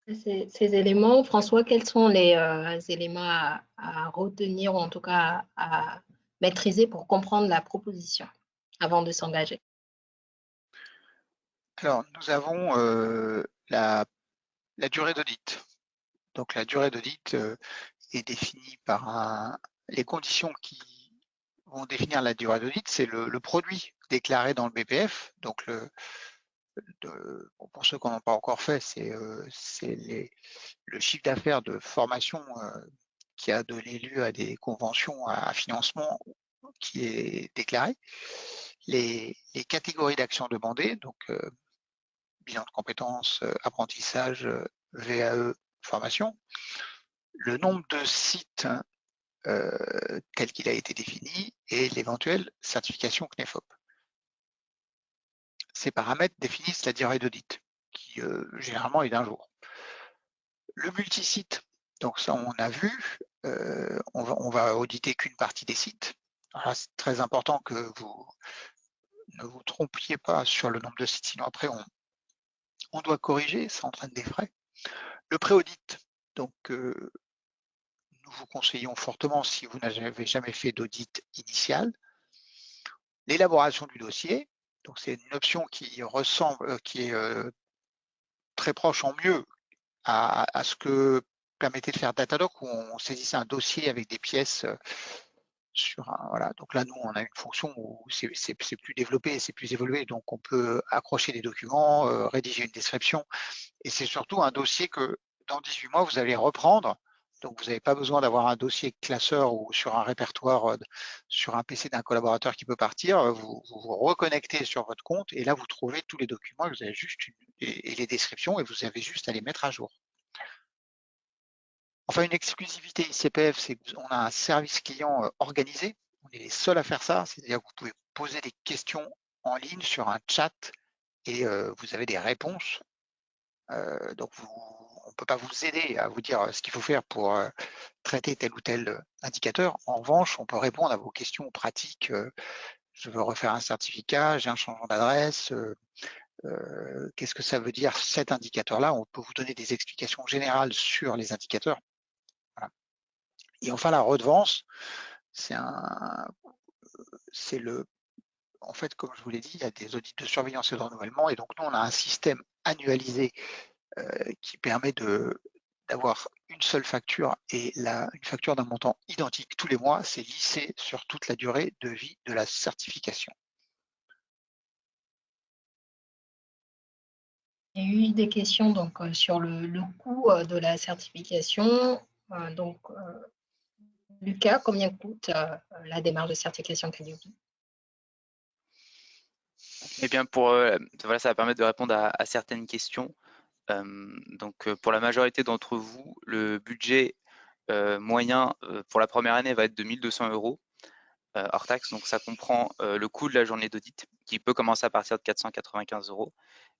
Ces éléments, François, quels sont les éléments à retenir ou en tout cas à maîtriser pour comprendre la proposition avant de s'engager? Alors, nous avons la durée d'audit. Donc, la durée d'audit est définie par les conditions qui vont définir la durée d'audit, c'est le produit déclaré dans le BPF. Donc, pour ceux qui n'en ont pas encore fait, c'est le chiffre d'affaires de formation qui a donné lieu à des conventions à financement qui est déclaré. Les catégories d'actions demandées, donc bilan de compétences, apprentissage, VAE, formation, le nombre de sites tel qu'il a été défini et l'éventuelle certification CNEFOP. Ces paramètres définissent la durée d'audit, qui généralement est d'1 jour. Le multisite, donc ça on a vu, on va auditer qu'une partie des sites. Alors c'est très important que vous ne vous trompiez pas sur le nombre de sites, sinon après on doit corriger, ça entraîne des frais. Le pré-audit, donc nous vous conseillons fortement si vous n'avez jamais fait d'audit initial. L'élaboration du dossier, donc c'est une option qui ressemble, qui est très proche en mieux à ce que permettait de faire Datadoc où on saisissait un dossier avec des pièces sur un, voilà. Donc là, nous, on a une fonction où c'est plus développé, c'est plus évolué, donc on peut accrocher des documents, rédiger une description, et c'est surtout un dossier que dans 18 mois, vous allez reprendre. Donc, vous n'avez pas besoin d'avoir un dossier classeur ou sur un répertoire, sur un PC d'un collaborateur qui peut partir. Vous vous reconnectez sur votre compte et là, vous trouvez tous les documents et vous avez juste et les descriptions et vous avez juste à les mettre à jour. Enfin, une exclusivité ICPF, c'est qu'on a un service client organisé. On est les seuls à faire ça, c'est-à-dire que vous pouvez poser des questions en ligne sur un chat et vous avez des réponses. Donc, on ne peut pas vous aider à vous dire ce qu'il faut faire pour traiter tel ou tel indicateur. En revanche, on peut répondre à vos questions pratiques. Je veux refaire un certificat, j'ai un changement d'adresse. Qu'est-ce que ça veut dire cet indicateur-là? On peut vous donner des explications générales sur les indicateurs. Voilà. Et enfin, la redevance, en fait, comme je vous l'ai dit, il y a des audits de surveillance et de renouvellement. Et donc, nous, on a un système annualisé qui permet d'avoir une seule facture et une facture d'un montant identique tous les mois, c'est lissé sur toute la durée de vie de la certification. Il y a eu des questions donc, sur le coût de la certification. Donc, Lucas, combien coûte la démarche de certification Calliope? Eh bien, voilà, ça va permettre de répondre à certaines questions. Donc, pour la majorité d'entre vous, le budget moyen pour la première année va être de 1 200 € hors taxe. Donc, ça comprend le coût de la journée d'audit qui peut commencer à partir de 495 €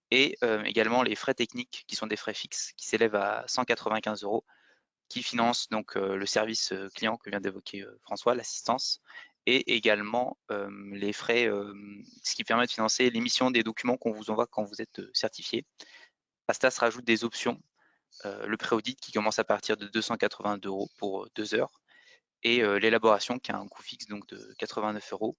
et également les frais techniques qui sont des frais fixes qui s'élèvent à 195 € qui financent donc le service client que vient d'évoquer François, l'assistance, et également les frais, ce qui permet de financer l'émission des documents qu'on vous envoie quand vous êtes certifié. À cela se rajoutent des options, le pré-audit qui commence à partir de 282 € pour 2 heures et l'élaboration qui a un coût fixe donc de 89 €.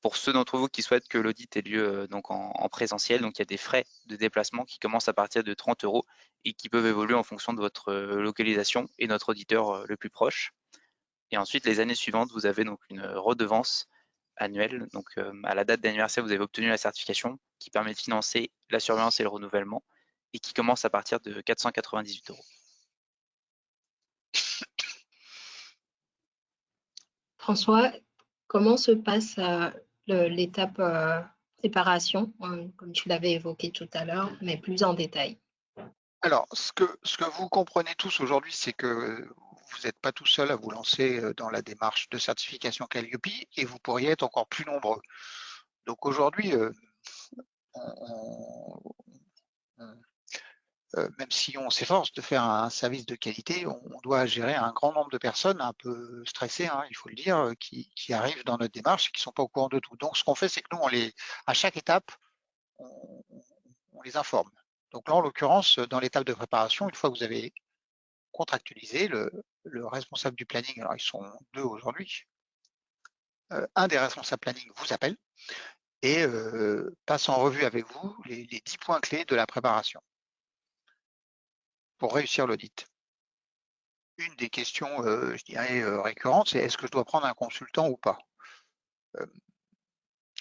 Pour ceux d'entre vous qui souhaitent que l'audit ait lieu donc en présentiel, donc il y a des frais de déplacement qui commencent à partir de 30 € et qui peuvent évoluer en fonction de votre localisation et notre auditeur le plus proche. Et ensuite, les années suivantes, vous avez donc une redevance annuel. Donc, à la date d'anniversaire, vous avez obtenu la certification qui permet de financer la surveillance et le renouvellement et qui commence à partir de 498 €. François, comment se passe l'étape préparation, comme tu l'avais évoqué tout à l'heure, mais plus en détail? Alors, ce que vous comprenez tous aujourd'hui, c'est que vous n'êtes pas tout seul à vous lancer dans la démarche de certification Calliope et vous pourriez être encore plus nombreux. Donc aujourd'hui, même si on s'efforce de faire un service de qualité, on doit gérer un grand nombre de personnes un peu stressées, hein, il faut le dire, qui arrivent dans notre démarche et qui ne sont pas au courant de tout. Donc ce qu'on fait, c'est que nous, à chaque étape, on, on les informe. Donc là, en l'occurrence, dans l'étape de préparation, une fois que vous avez contractualisé, le responsable du planning, alors ils sont 2 aujourd'hui, un des responsables planning vous appelle et passe en revue avec vous les 10 points clés de la préparation pour réussir l'audit. Une des questions, je dirais, récurrentes, c'est: «Est-ce que je dois prendre un consultant ou pas?»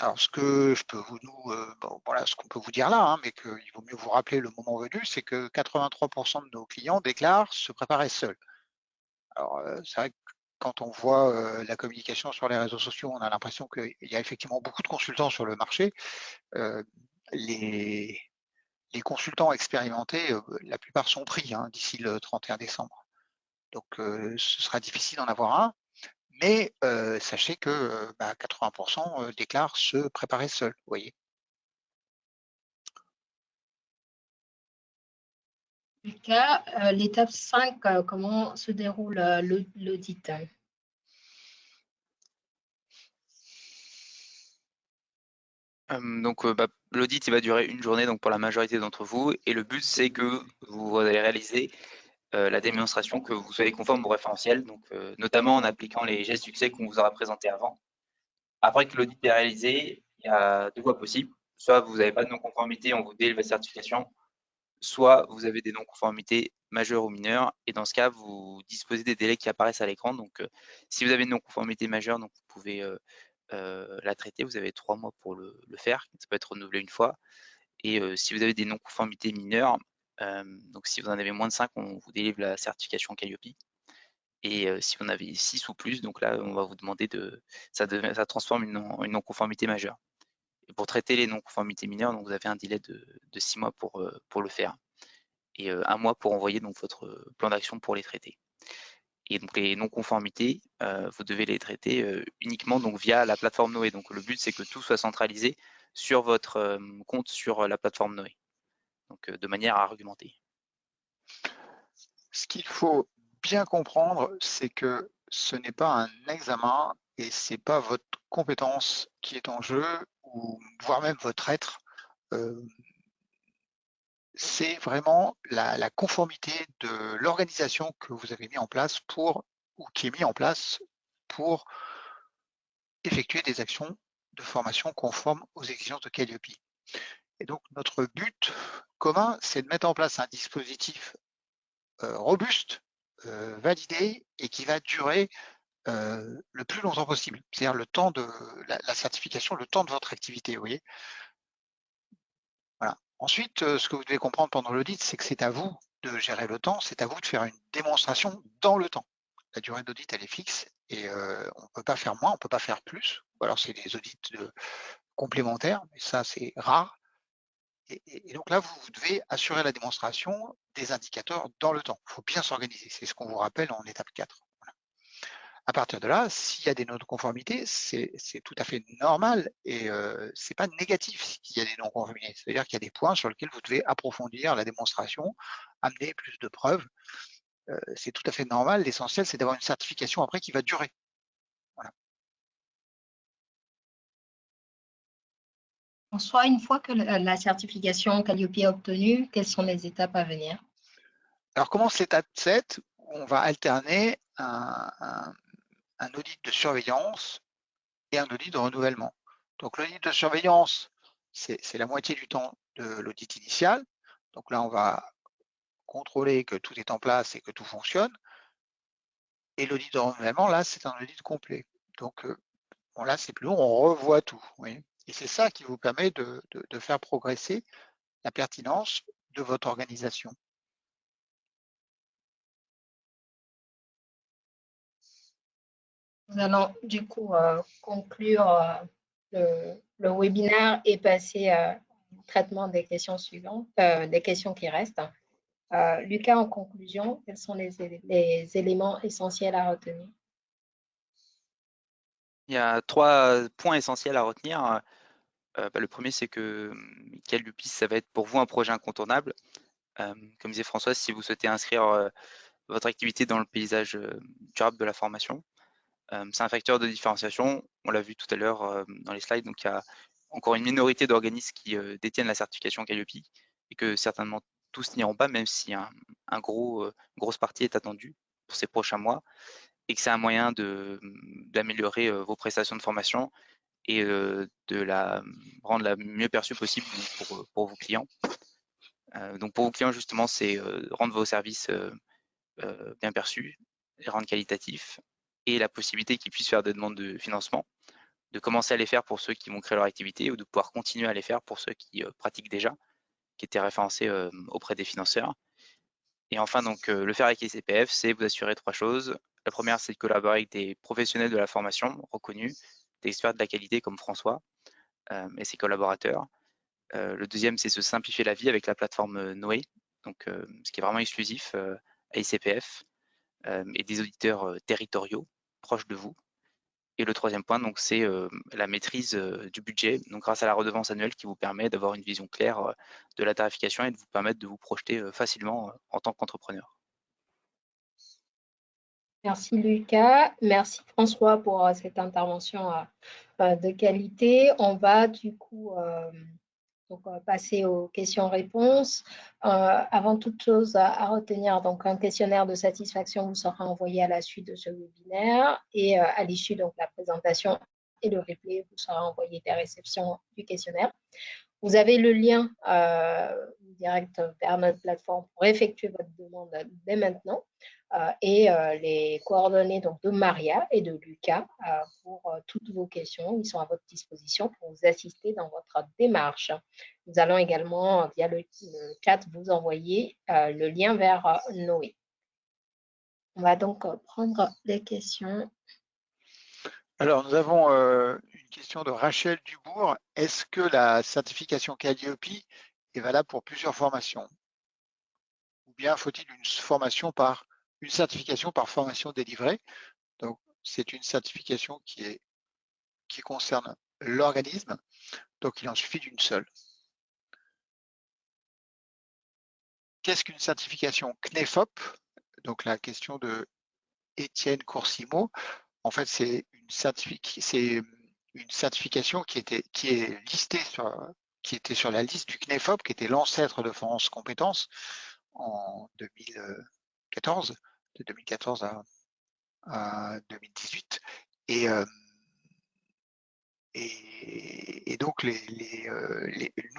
Alors ce que je peux bon voilà, ce qu'on peut vous dire là, hein, mais qu'il vaut mieux vous rappeler le moment venu, c'est que 83 de nos clients déclarent se préparer seuls. Alors, c'est vrai que quand on voit, la communication sur les réseaux sociaux, on a l'impression qu'il y a effectivement beaucoup de consultants sur le marché. Heu, les les consultants expérimentés, la plupart sont pris, hein, d'ici le 31 décembre. Donc, ce sera difficile d'en avoir un, mais sachez que, 80 déclarent se préparer seuls, vous voyez? Lucas, l'étape 5, comment se déroule l'audit? Donc, l'audit, il va durer une journée donc pour la majorité d'entre vous et le but, c'est que vous allez réaliser la démonstration que vous soyez conforme au référentiel, donc notamment en appliquant les gestes succès qu'on vous aura présentés avant. Après que l'audit est réalisé, il y a 2 voies possibles. Soit vous n'avez pas de non-conformité, on vous délivre la certification, soit vous avez des non-conformités majeures ou mineures et dans ce cas, vous disposez des délais qui apparaissent à l'écran. Donc, si vous avez une non-conformité majeure, donc vous pouvez, la traiter. Vous avez 3 mois pour le faire. Ça peut être renouvelé une fois et si vous avez des non-conformités mineures, donc si vous en avez moins de 5, on vous délivre la certification Calliope et si vous en avez 6 ou plus, donc là, on va vous demander ça transforme une non-conformité majeure et pour traiter les non-conformités mineures, donc vous avez un délai de 6 mois pour le faire et 1 mois pour envoyer donc votre plan d'action pour les traiter et donc les non-conformités, vous devez les traiter, uniquement donc via la plateforme Noé. Donc le but, c'est que tout soit centralisé sur votre, compte sur, la plateforme Noé, donc de manière à argumenter. Ce qu'il faut bien comprendre, c'est que ce n'est pas un examen et c'est pas votre compétence qui est en jeu ou voire même votre être. Heu, c'est vraiment la conformité de l'organisation que vous avez mis en place ou qui est mis en place pour effectuer des actions de formation conformes aux exigences de Calliope. Et donc notre but commun, c'est de mettre en place un dispositif, robuste, validé et qui va durer le plus longtemps possible. C'est-à-dire le temps de la certification, le temps de votre activité, vous voyez? Voilà. Ensuite, ce que vous devez comprendre pendant l'audit, c'est que c'est à vous de gérer le temps, c'est à vous de faire une démonstration dans le temps. La durée d'audit, elle est fixe et on ne peut pas faire moins, on ne peut pas faire plus, ou alors c'est des audits complémentaires, mais ça, c'est rare. Et donc là, vous devez assurer la démonstration des indicateurs dans le temps. Il faut bien s'organiser. C'est ce qu'on vous rappelle en étape 4. À partir de là, s'il y a des non-conformités, c'est tout à fait normal et c'est pas négatif qu'il y a des non-conformités. C'est-à-dire qu'il y a des points sur lesquels vous devez approfondir la démonstration, amener plus de preuves. C'est tout à fait normal. L'essentiel, c'est d'avoir une certification après qui va durer. Voilà. François, une fois que la certification Calliope est obtenue, quelles sont les étapes à venir? Alors commence l'étape 7 où on va alterner un audit de surveillance et un audit de renouvellement. Donc l'audit de surveillance, c'est la moitié du temps de l'audit initial. Donc là, on va contrôler que tout est en place et que tout fonctionne. Et l'audit de renouvellement, là, c'est un audit complet. Donc, là, c'est plus long, on revoit tout. Oui. Et c'est ça qui vous permet de faire progresser la pertinence de votre organisation. Nous allons du coup conclure le webinaire et passer au traitement des questions suivantes, des questions qui restent. Lucas, en conclusion, quels sont les éléments essentiels à retenir? Il y a 3 points essentiels à retenir. Le premier, c'est que Calliope, ça va être pour vous un projet incontournable. Comme disait Françoise, si vous souhaitez inscrire votre activité dans le paysage durable de la formation, c'est un facteur de différenciation. On l'a vu tout à l'heure dans les slides. Donc, il y a encore une minorité d'organismes qui détiennent la certification Calliope et que certainement tous n'iront pas, même si une grosse partie est attendue pour ces prochains mois et que c'est un moyen d'améliorer vos prestations de formation et de la rendre la mieux perçue possible pour vos clients. Donc pour vos clients, justement, c'est rendre vos services bien perçus, les rendre qualitatifs et la possibilité qu'ils puissent faire des demandes de financement, de commencer à les faire pour ceux qui vont créer leur activité ou de pouvoir continuer à les faire pour ceux qui pratiquent déjà, qui étaient référencés auprès des financeurs. Et enfin, donc, le faire avec les CPF, c'est vous assurer 3 choses. La première, c'est de collaborer avec des professionnels de la formation reconnus, des experts de la qualité comme François et ses collaborateurs. Le deuxième, c'est se simplifier la vie avec la plateforme Noé, donc, ce qui est vraiment exclusif à ICPF et des auditeurs territoriaux proches de vous. Et le troisième point, donc, c'est la maîtrise du budget, donc grâce à la redevance annuelle qui vous permet d'avoir une vision claire de la tarification et de vous permettre de vous projeter facilement en tant qu'entrepreneur. Merci Lucas, merci François pour cette intervention de qualité. On va du coup passer aux questions-réponses. Avant toute chose à retenir, donc un questionnaire de satisfaction vous sera envoyé à la suite de ce webinaire et à l'issue donc la présentation et le replay vous sera envoyé des réceptions du questionnaire. Vous avez le lien direct vers notre plateforme pour effectuer votre demande dès maintenant et les coordonnées donc, de Maria et de Lucas pour toutes vos questions. Ils sont à votre disposition pour vous assister dans votre démarche. Nous allons également, via le chat, vous envoyer le lien vers Noé. On va donc prendre les questions. Alors, nous avons une question de Rachel Dubourg. Est-ce que la certification Calliope est valable pour plusieurs formations? Ou bien faut-il une certification par formation délivrée? Donc, c'est une certification qui concerne l'organisme, donc il en suffit d'une seule. Qu'est-ce qu'une certification CNEFOP? Donc, la question de Étienne Coursimo. En fait, c'est une certification qui est listée qui était sur la liste du CNEFOP, qui était l'ancêtre de France Compétences en 2014, de 2014 à 2018. Et donc, nous,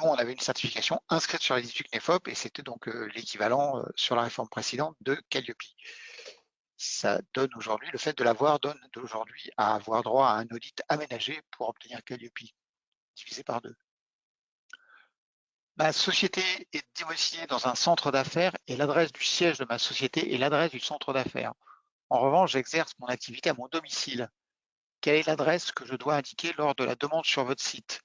on avait une certification inscrite sur la liste du CNEFOP et c'était donc l'équivalent sur la réforme précédente de Calliope. Ça donne aujourd'hui, le fait de l'avoir donne aujourd'hui à avoir droit à un audit aménagé pour obtenir Calliope, divisé par 2. Ma société est domiciliée dans un centre d'affaires et l'adresse du siège de ma société est l'adresse du centre d'affaires. En revanche, j'exerce mon activité à mon domicile. Quelle est l'adresse que je dois indiquer lors de la demande sur votre site?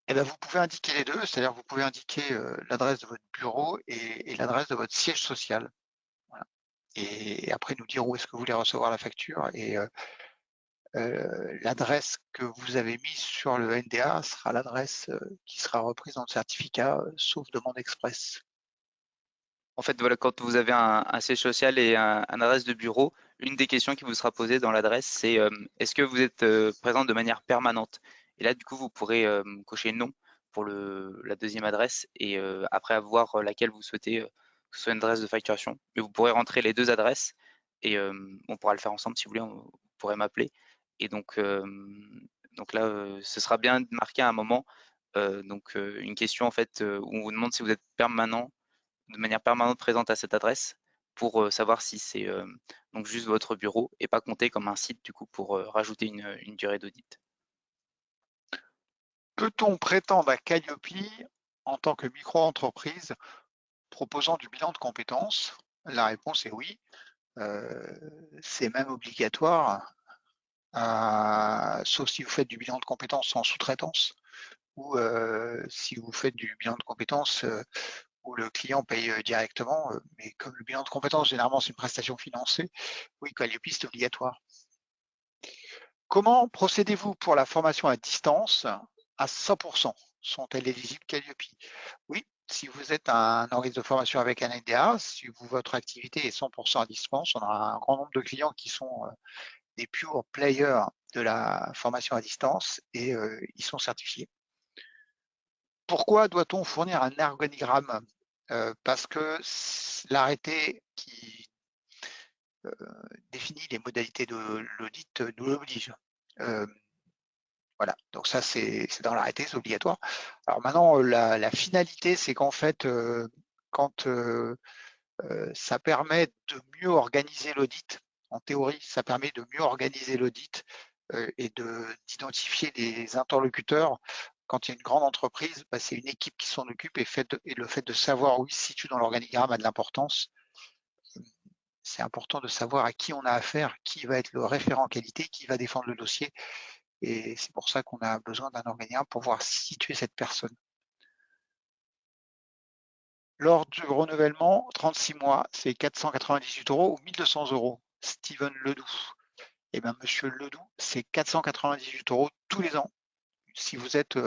Eh bien, vous pouvez indiquer les deux, c'est-à-dire vous pouvez indiquer l'adresse de votre bureau et l'adresse de votre siège social. Voilà. Et après, nous dire où est-ce que vous voulez recevoir la facture et l'adresse que vous avez mise sur le NDA sera l'adresse qui sera reprise dans le certificat, sauf demande express. En fait, voilà, quand vous avez un siège social et un adresse de bureau, une des questions qui vous sera posée dans l'adresse, c'est est-ce que vous êtes présent de manière permanente? Et là, du coup, vous pourrez cocher non pour la deuxième adresse et après avoir laquelle vous souhaitez, que ce soit une adresse de facturation. Mais vous pourrez rentrer les deux adresses et on pourra le faire ensemble si vous voulez, vous pourrez m'appeler. Et donc là, ce sera bien de marquer à un moment une question en fait où on vous demande si vous êtes permanent de manière permanente présente à cette adresse. pour savoir si c'est donc juste votre bureau et pas compter comme un site du coup pour rajouter une durée d'audit. Peut-on prétendre à Calliope en tant que micro-entreprise proposant du bilan de compétences? La réponse est oui. C'est même obligatoire, sauf si vous faites du bilan de compétences en sous-traitance ou si vous faites du bilan de compétences où le client paye directement. Mais comme le bilan de compétences, généralement, c'est une prestation financée, oui, Calliope, c'est obligatoire. Comment procédez-vous pour la formation à distance à 100%? Sont-elles éligibles Calliope? Oui, si vous êtes un organisme de formation avec un NDA, si votre activité est 100% à distance, on aura un grand nombre de clients qui sont des pure players de la formation à distance et ils sont certifiés. Pourquoi doit-on fournir un ergonogramme? Parce que l'arrêté qui définit les modalités de l'audit nous l'oblige. Voilà, donc ça c'est dans l'arrêté, c'est obligatoire. Alors maintenant, la finalité, c'est qu'en fait, quand ça permet de mieux organiser l'audit, en théorie, ça permet de mieux organiser l'audit et d'identifier les interlocuteurs. Quand il y a une grande entreprise, bah, c'est une équipe qui s'en occupe et le fait de savoir où il se situe dans l'organigramme a de l'importance. C'est important de savoir à qui on a affaire, qui va être le référent qualité, qui va défendre le dossier. Et c'est pour ça qu'on a besoin d'un organigramme pour pouvoir situer cette personne. Lors du renouvellement, 36 mois, c'est 498 € ou 1200 €. Steven Ledoux. Eh bien, monsieur Ledoux, c'est 498 € tous les ans. Si vous êtes,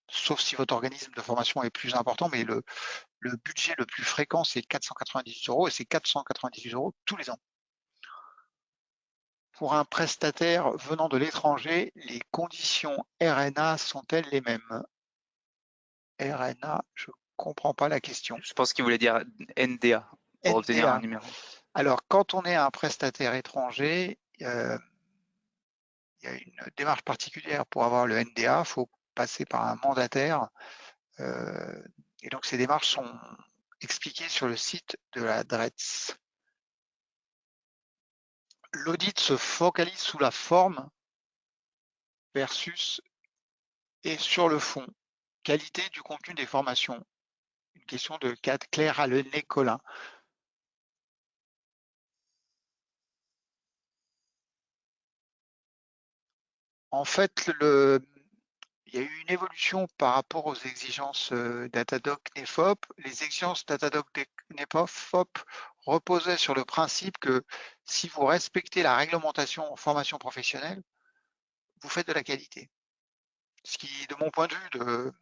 sauf si votre organisme de formation est plus important, mais le budget le plus fréquent, c'est 498 € et c'est 498 € tous les ans. Pour un prestataire venant de l'étranger, les conditions RNA sont-elles les mêmes? RNA, je ne comprends pas la question. Je pense qu'il voulait dire NDA pour obtenir un NDA. numéro. Alors, quand on est un prestataire étranger, il y a une démarche particulière pour avoir le NDA, il faut passer par un mandataire. Et donc, ces démarches sont expliquées sur le site de la DRETS. L'audit se focalise sous la forme versus et sur le fond. Qualité du contenu des formations. Une question de Claire Allenet-Collin. En fait, il y a eu une évolution par rapport aux exigences Datadoc NEFOP. Les exigences Datadoc NEFOP reposaient sur le principe que si vous respectez la réglementation en formation professionnelle, vous faites de la qualité. Ce qui, de mon point de vue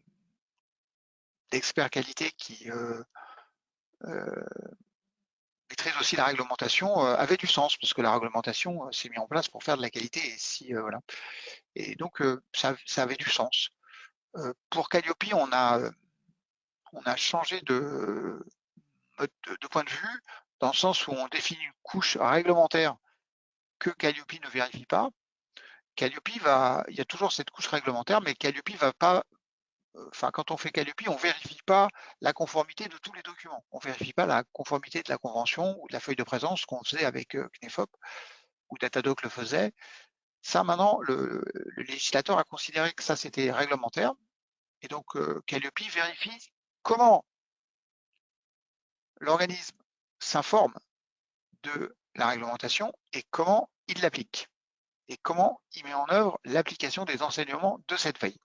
d'expert qualité qui maîtrise aussi la réglementation, avait du sens, parce que la réglementation s'est mise en place pour faire de la qualité. Et, voilà. Et donc, ça avait du sens. Pour Calliope, on a changé de point de vue, dans le sens où on définit une couche réglementaire que Calliope ne vérifie pas. Calliope il y a toujours cette couche réglementaire, mais Calliope va pas, quand on fait Calliope, on vérifie pas la conformité de tous les documents. On vérifie pas la conformité de la convention ou de la feuille de présence qu'on faisait avec CNEFOP ou Datadoc le faisait. Ça, maintenant, le législateur a considéré que ça, c'était réglementaire. Et donc, Calliope vérifie comment l'organisme s'informe de la réglementation et comment il l'applique et comment il met en œuvre l'application des enseignements de cette veille.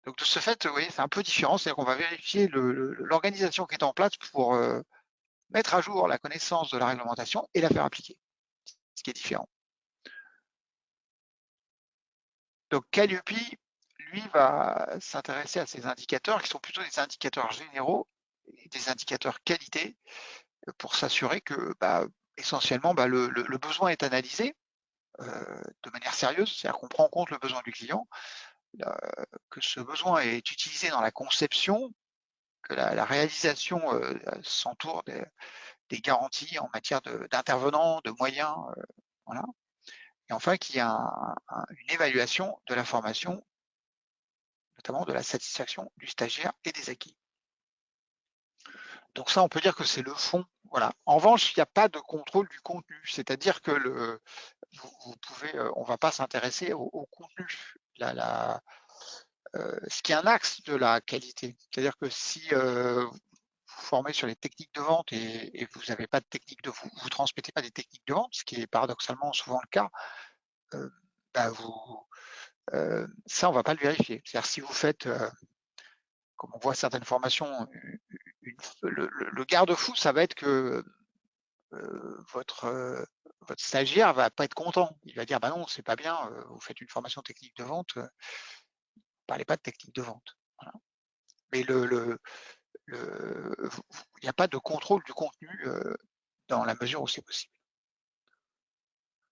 Donc de ce fait, vous voyez, c'est un peu différent, c'est-à-dire qu'on va vérifier l'organisation qui est en place pour mettre à jour la connaissance de la réglementation et la faire appliquer, ce qui est différent. Donc Calliope, lui, va s'intéresser à ces indicateurs qui sont plutôt des indicateurs généraux et des indicateurs qualité pour s'assurer que essentiellement le besoin est analysé de manière sérieuse, c'est-à-dire qu'on prend en compte le besoin du client, que ce besoin est utilisé dans la conception, que la réalisation s'entoure des garanties en matière d'intervenants, de moyens, voilà. Et enfin qu'il y a une évaluation de la formation, notamment de la satisfaction du stagiaire et des acquis. Donc ça, on peut dire que c'est le fond. Voilà. En revanche, il n'y a pas de contrôle du contenu, c'est-à-dire que vous pouvez, on ne va pas s'intéresser au contenu. Ce qui est un axe de la qualité. C'est-à-dire que si vous formez sur les techniques de vente et vous n'avez pas de technique de vous transmettez pas des techniques de vente, ce qui est paradoxalement souvent le cas, bah ça on va pas le vérifier. C'est-à-dire si vous faites, comme on voit certaines formations, le garde-fou, ça va être que votre stagiaire va pas être content. Il va dire bah non, c'est pas bien, vous faites une formation technique de vente, parlez pas de technique de vente. Voilà. Mais il n'y a pas de contrôle du contenu dans la mesure où c'est possible.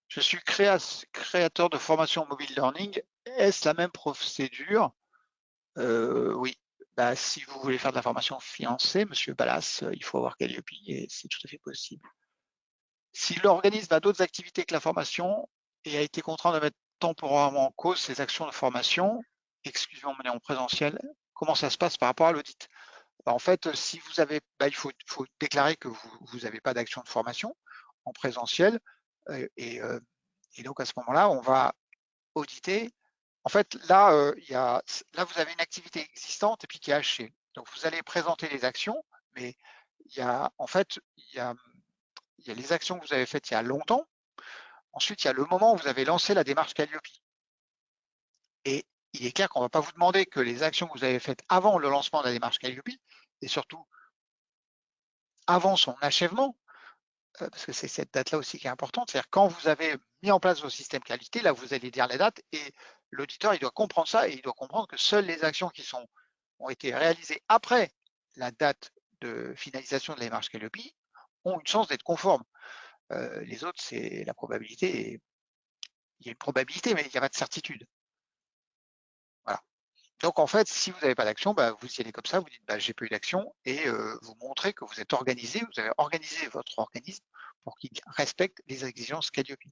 Je suis créateur de formation mobile learning. Est-ce la même procédure? Oui. Bah, si vous voulez faire de la formation financée, Monsieur Ballas, il faut avoir Calliope et c'est tout à fait possible. Si l'organisme a d'autres activités que la formation et a été contraint de mettre temporairement en cause ses actions de formation, exclusivement menées en présentiel, comment ça se passe par rapport à l'audit? En fait, si vous avez, il faut déclarer que vous n'avez pas d'action de formation en présentiel et donc à ce moment-là, on va auditer. En fait, là, là, vous avez une activité existante et puis qui est hachée. Donc, vous allez présenter les actions, mais en fait, il y a les actions que vous avez faites il y a longtemps. Ensuite, il y a le moment où vous avez lancé la démarche Calliope. Et il est clair qu'on ne va pas vous demander que les actions que vous avez faites avant le lancement de la démarche Calliope, et surtout avant son achèvement, parce que c'est cette date-là aussi qui est importante, c'est-à-dire quand vous avez mis en place vos systèmes qualité, là vous allez dire la date et l'auditeur il doit comprendre ça et il doit comprendre que seules les actions qui ont été réalisées après la date de finalisation de la démarche Calliope ont une chance d'être conformes. Les autres, c'est la probabilité. Il y a une probabilité, mais il n'y a pas de certitude. Voilà. Donc en fait, si vous n'avez pas d'action, vous y allez comme ça, vous dites j'ai pas eu d'action et vous montrez que vous êtes organisé, vous avez organisé votre organisme pour qu'il respecte les exigences Calliope.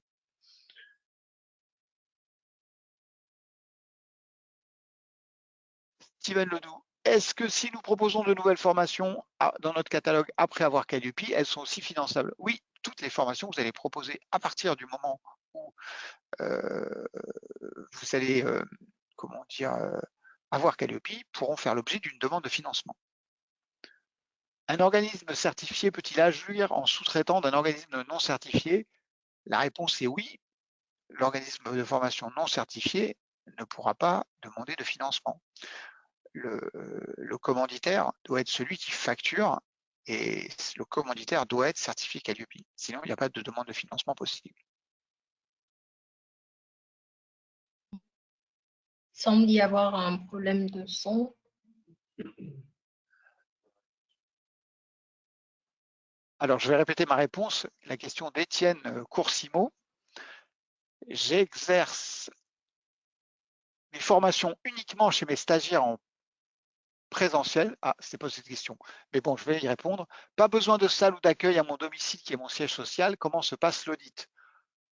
Steven Ledoux, est-ce que si nous proposons de nouvelles formations dans notre catalogue après avoir Calliope, elles sont aussi finançables? Oui, toutes les formations que vous allez proposer à partir du moment où vous allez avoir Calliope pourront faire l'objet d'une demande de financement. Un organisme certifié peut-il agir en sous-traitant d'un organisme non certifié? La réponse est oui. L'organisme de formation non certifié ne pourra pas demander de financement. Le commanditaire doit être celui qui facture et le commanditaire doit être certifié Calliope. Sinon, il n'y a pas de demande de financement possible. Il semble y avoir un problème de son. Alors, je vais répéter ma réponse. La question d'Étienne Coursimo. J'exerce mes formations uniquement chez mes stagiaires en présentiel. Ah, c'était pas cette question, mais bon, je vais y répondre. Pas besoin de salle ou d'accueil à mon domicile qui est mon siège social. Comment se passe l'audit?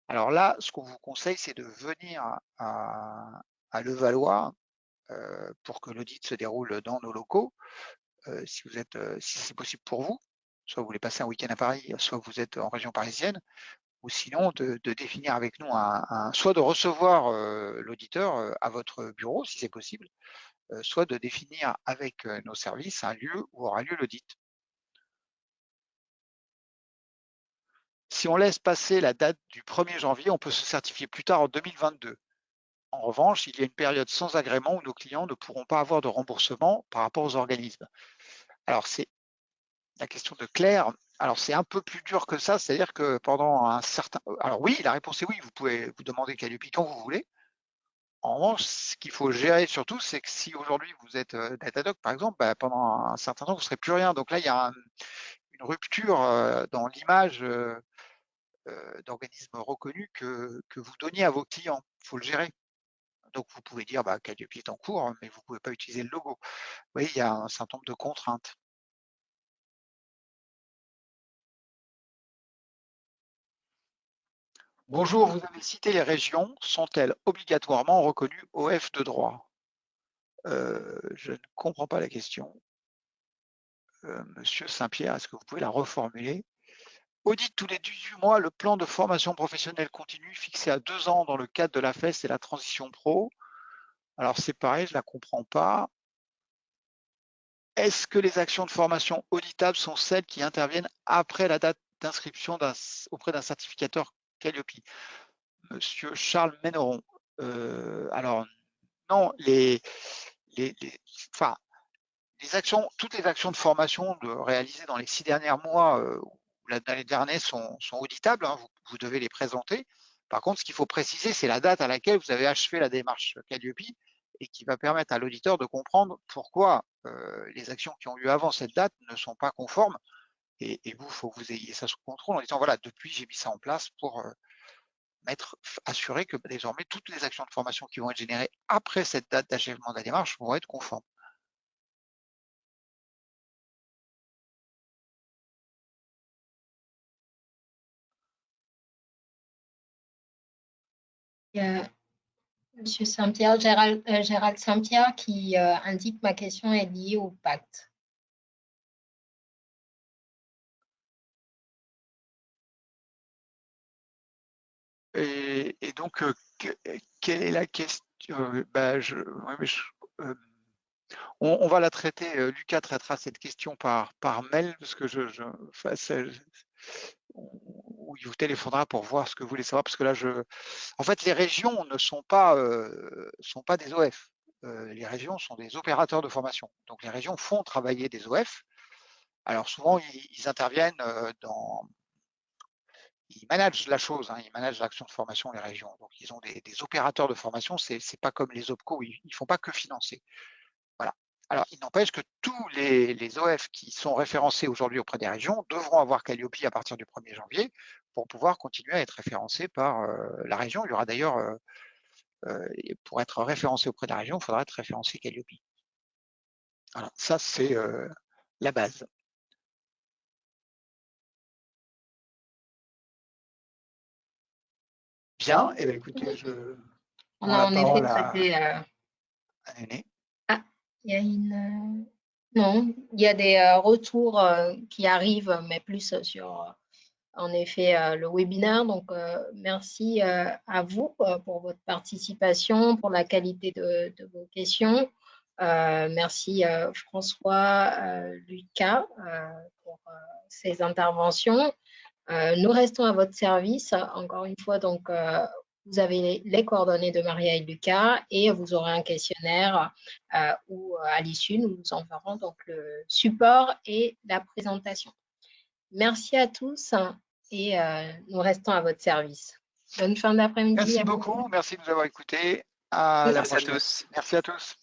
Alors là, ce qu'on vous conseille, c'est de venir à Levallois pour que l'audit se déroule dans nos locaux. Si c'est possible pour vous, soit vous voulez passer un week-end à Paris, soit vous êtes en région parisienne, ou sinon de définir avec nous soit de recevoir l'auditeur à votre bureau, si c'est possible, soit de définir avec nos services un lieu où aura lieu l'audit. Si on laisse passer la date du 1er janvier, on peut se certifier plus tard en 2022. En revanche, il y a une période sans agrément où nos clients ne pourront pas avoir de remboursement par rapport aux organismes. Alors, c'est la question de Claire. Alors, c'est un peu plus dur que ça, c'est-à-dire que pendant un certain... Alors oui, la réponse est oui, vous pouvez vous demander Calliope quand vous voulez. En revanche, ce qu'il faut gérer surtout, c'est que si aujourd'hui vous êtes Datadog, par exemple, pendant un certain temps, vous ne serez plus rien. Donc là, il y a une rupture dans l'image d'organisme reconnu que vous donniez à vos clients. Il faut le gérer. Donc vous pouvez dire Calliope est en cours, mais vous ne pouvez pas utiliser le logo. Vous voyez, il y a un certain nombre de contraintes. Bonjour, vous avez cité les régions. Sont-elles obligatoirement reconnues OF de droit? Je ne comprends pas la question. Monsieur Saint-Pierre, est-ce que vous pouvez la reformuler? Audite tous les 18 mois le plan de formation professionnelle continue fixé à 2 ans dans le cadre de la FES et la transition pro. Alors c'est pareil, je ne la comprends pas. Est-ce que les actions de formation auditables sont celles qui interviennent après la date d'inscription auprès d'un certificateur Calliope? Monsieur Charles Méneron. Alors non, toutes les actions de formation réalisées dans les 6 derniers mois ou l'année dernière sont auditables, hein, vous devez les présenter. Par contre, ce qu'il faut préciser, c'est la date à laquelle vous avez achevé la démarche Calliope et qui va permettre à l'auditeur de comprendre pourquoi les actions qui ont lieu avant cette date ne sont pas conformes. Et vous, il faut que vous ayez ça sous contrôle en disant, voilà, depuis, j'ai mis ça en place pour assurer que désormais, toutes les actions de formation qui vont être générées après cette date d'achèvement de la démarche vont être conformes. Il y a Monsieur Saint-Pierre, Gérald Saint-Pierre, qui indique ma question est liée au pacte. Et donc, quelle est la question? On va la traiter, Lucas traitera cette question par mail, parce que ou il vous téléphonera pour voir ce que vous voulez savoir, parce que là, en fait, les régions ne sont pas des OF. Les régions sont des opérateurs de formation. Donc, les régions font travailler des OF. Alors, souvent, ils interviennent ils managent la chose, hein, ils managent l'action de formation, les régions. Donc, ils ont des opérateurs de formation, c'est pas comme les OPCO, ils ne font pas que financer. Voilà. Alors, il n'empêche que tous les OF qui sont référencés aujourd'hui auprès des régions devront avoir Calliope à partir du 1er janvier pour pouvoir continuer à être référencés par la région. Il y aura d'ailleurs, pour être référencé auprès de la région, il faudra être référencé Calliope. Voilà, ça c'est la base. Bien, et bien écoutez, On a en effet traité. Ah, il y a non, il y a des retours qui arrivent, mais plus sur, en effet, le webinaire. Donc, merci à vous pour votre participation, pour la qualité de vos questions. Merci François, Lucas pour ces interventions. Nous restons à votre service. Encore une fois, donc, vous avez les coordonnées de Maria et Lucas et vous aurez un questionnaire où, à l'issue, nous vous enverrons donc le support et la présentation. Merci à tous et nous restons à votre service. Bonne fin d'après-midi. Merci beaucoup, merci de nous avoir écoutés. À la prochaine. Merci à tous. Merci à tous.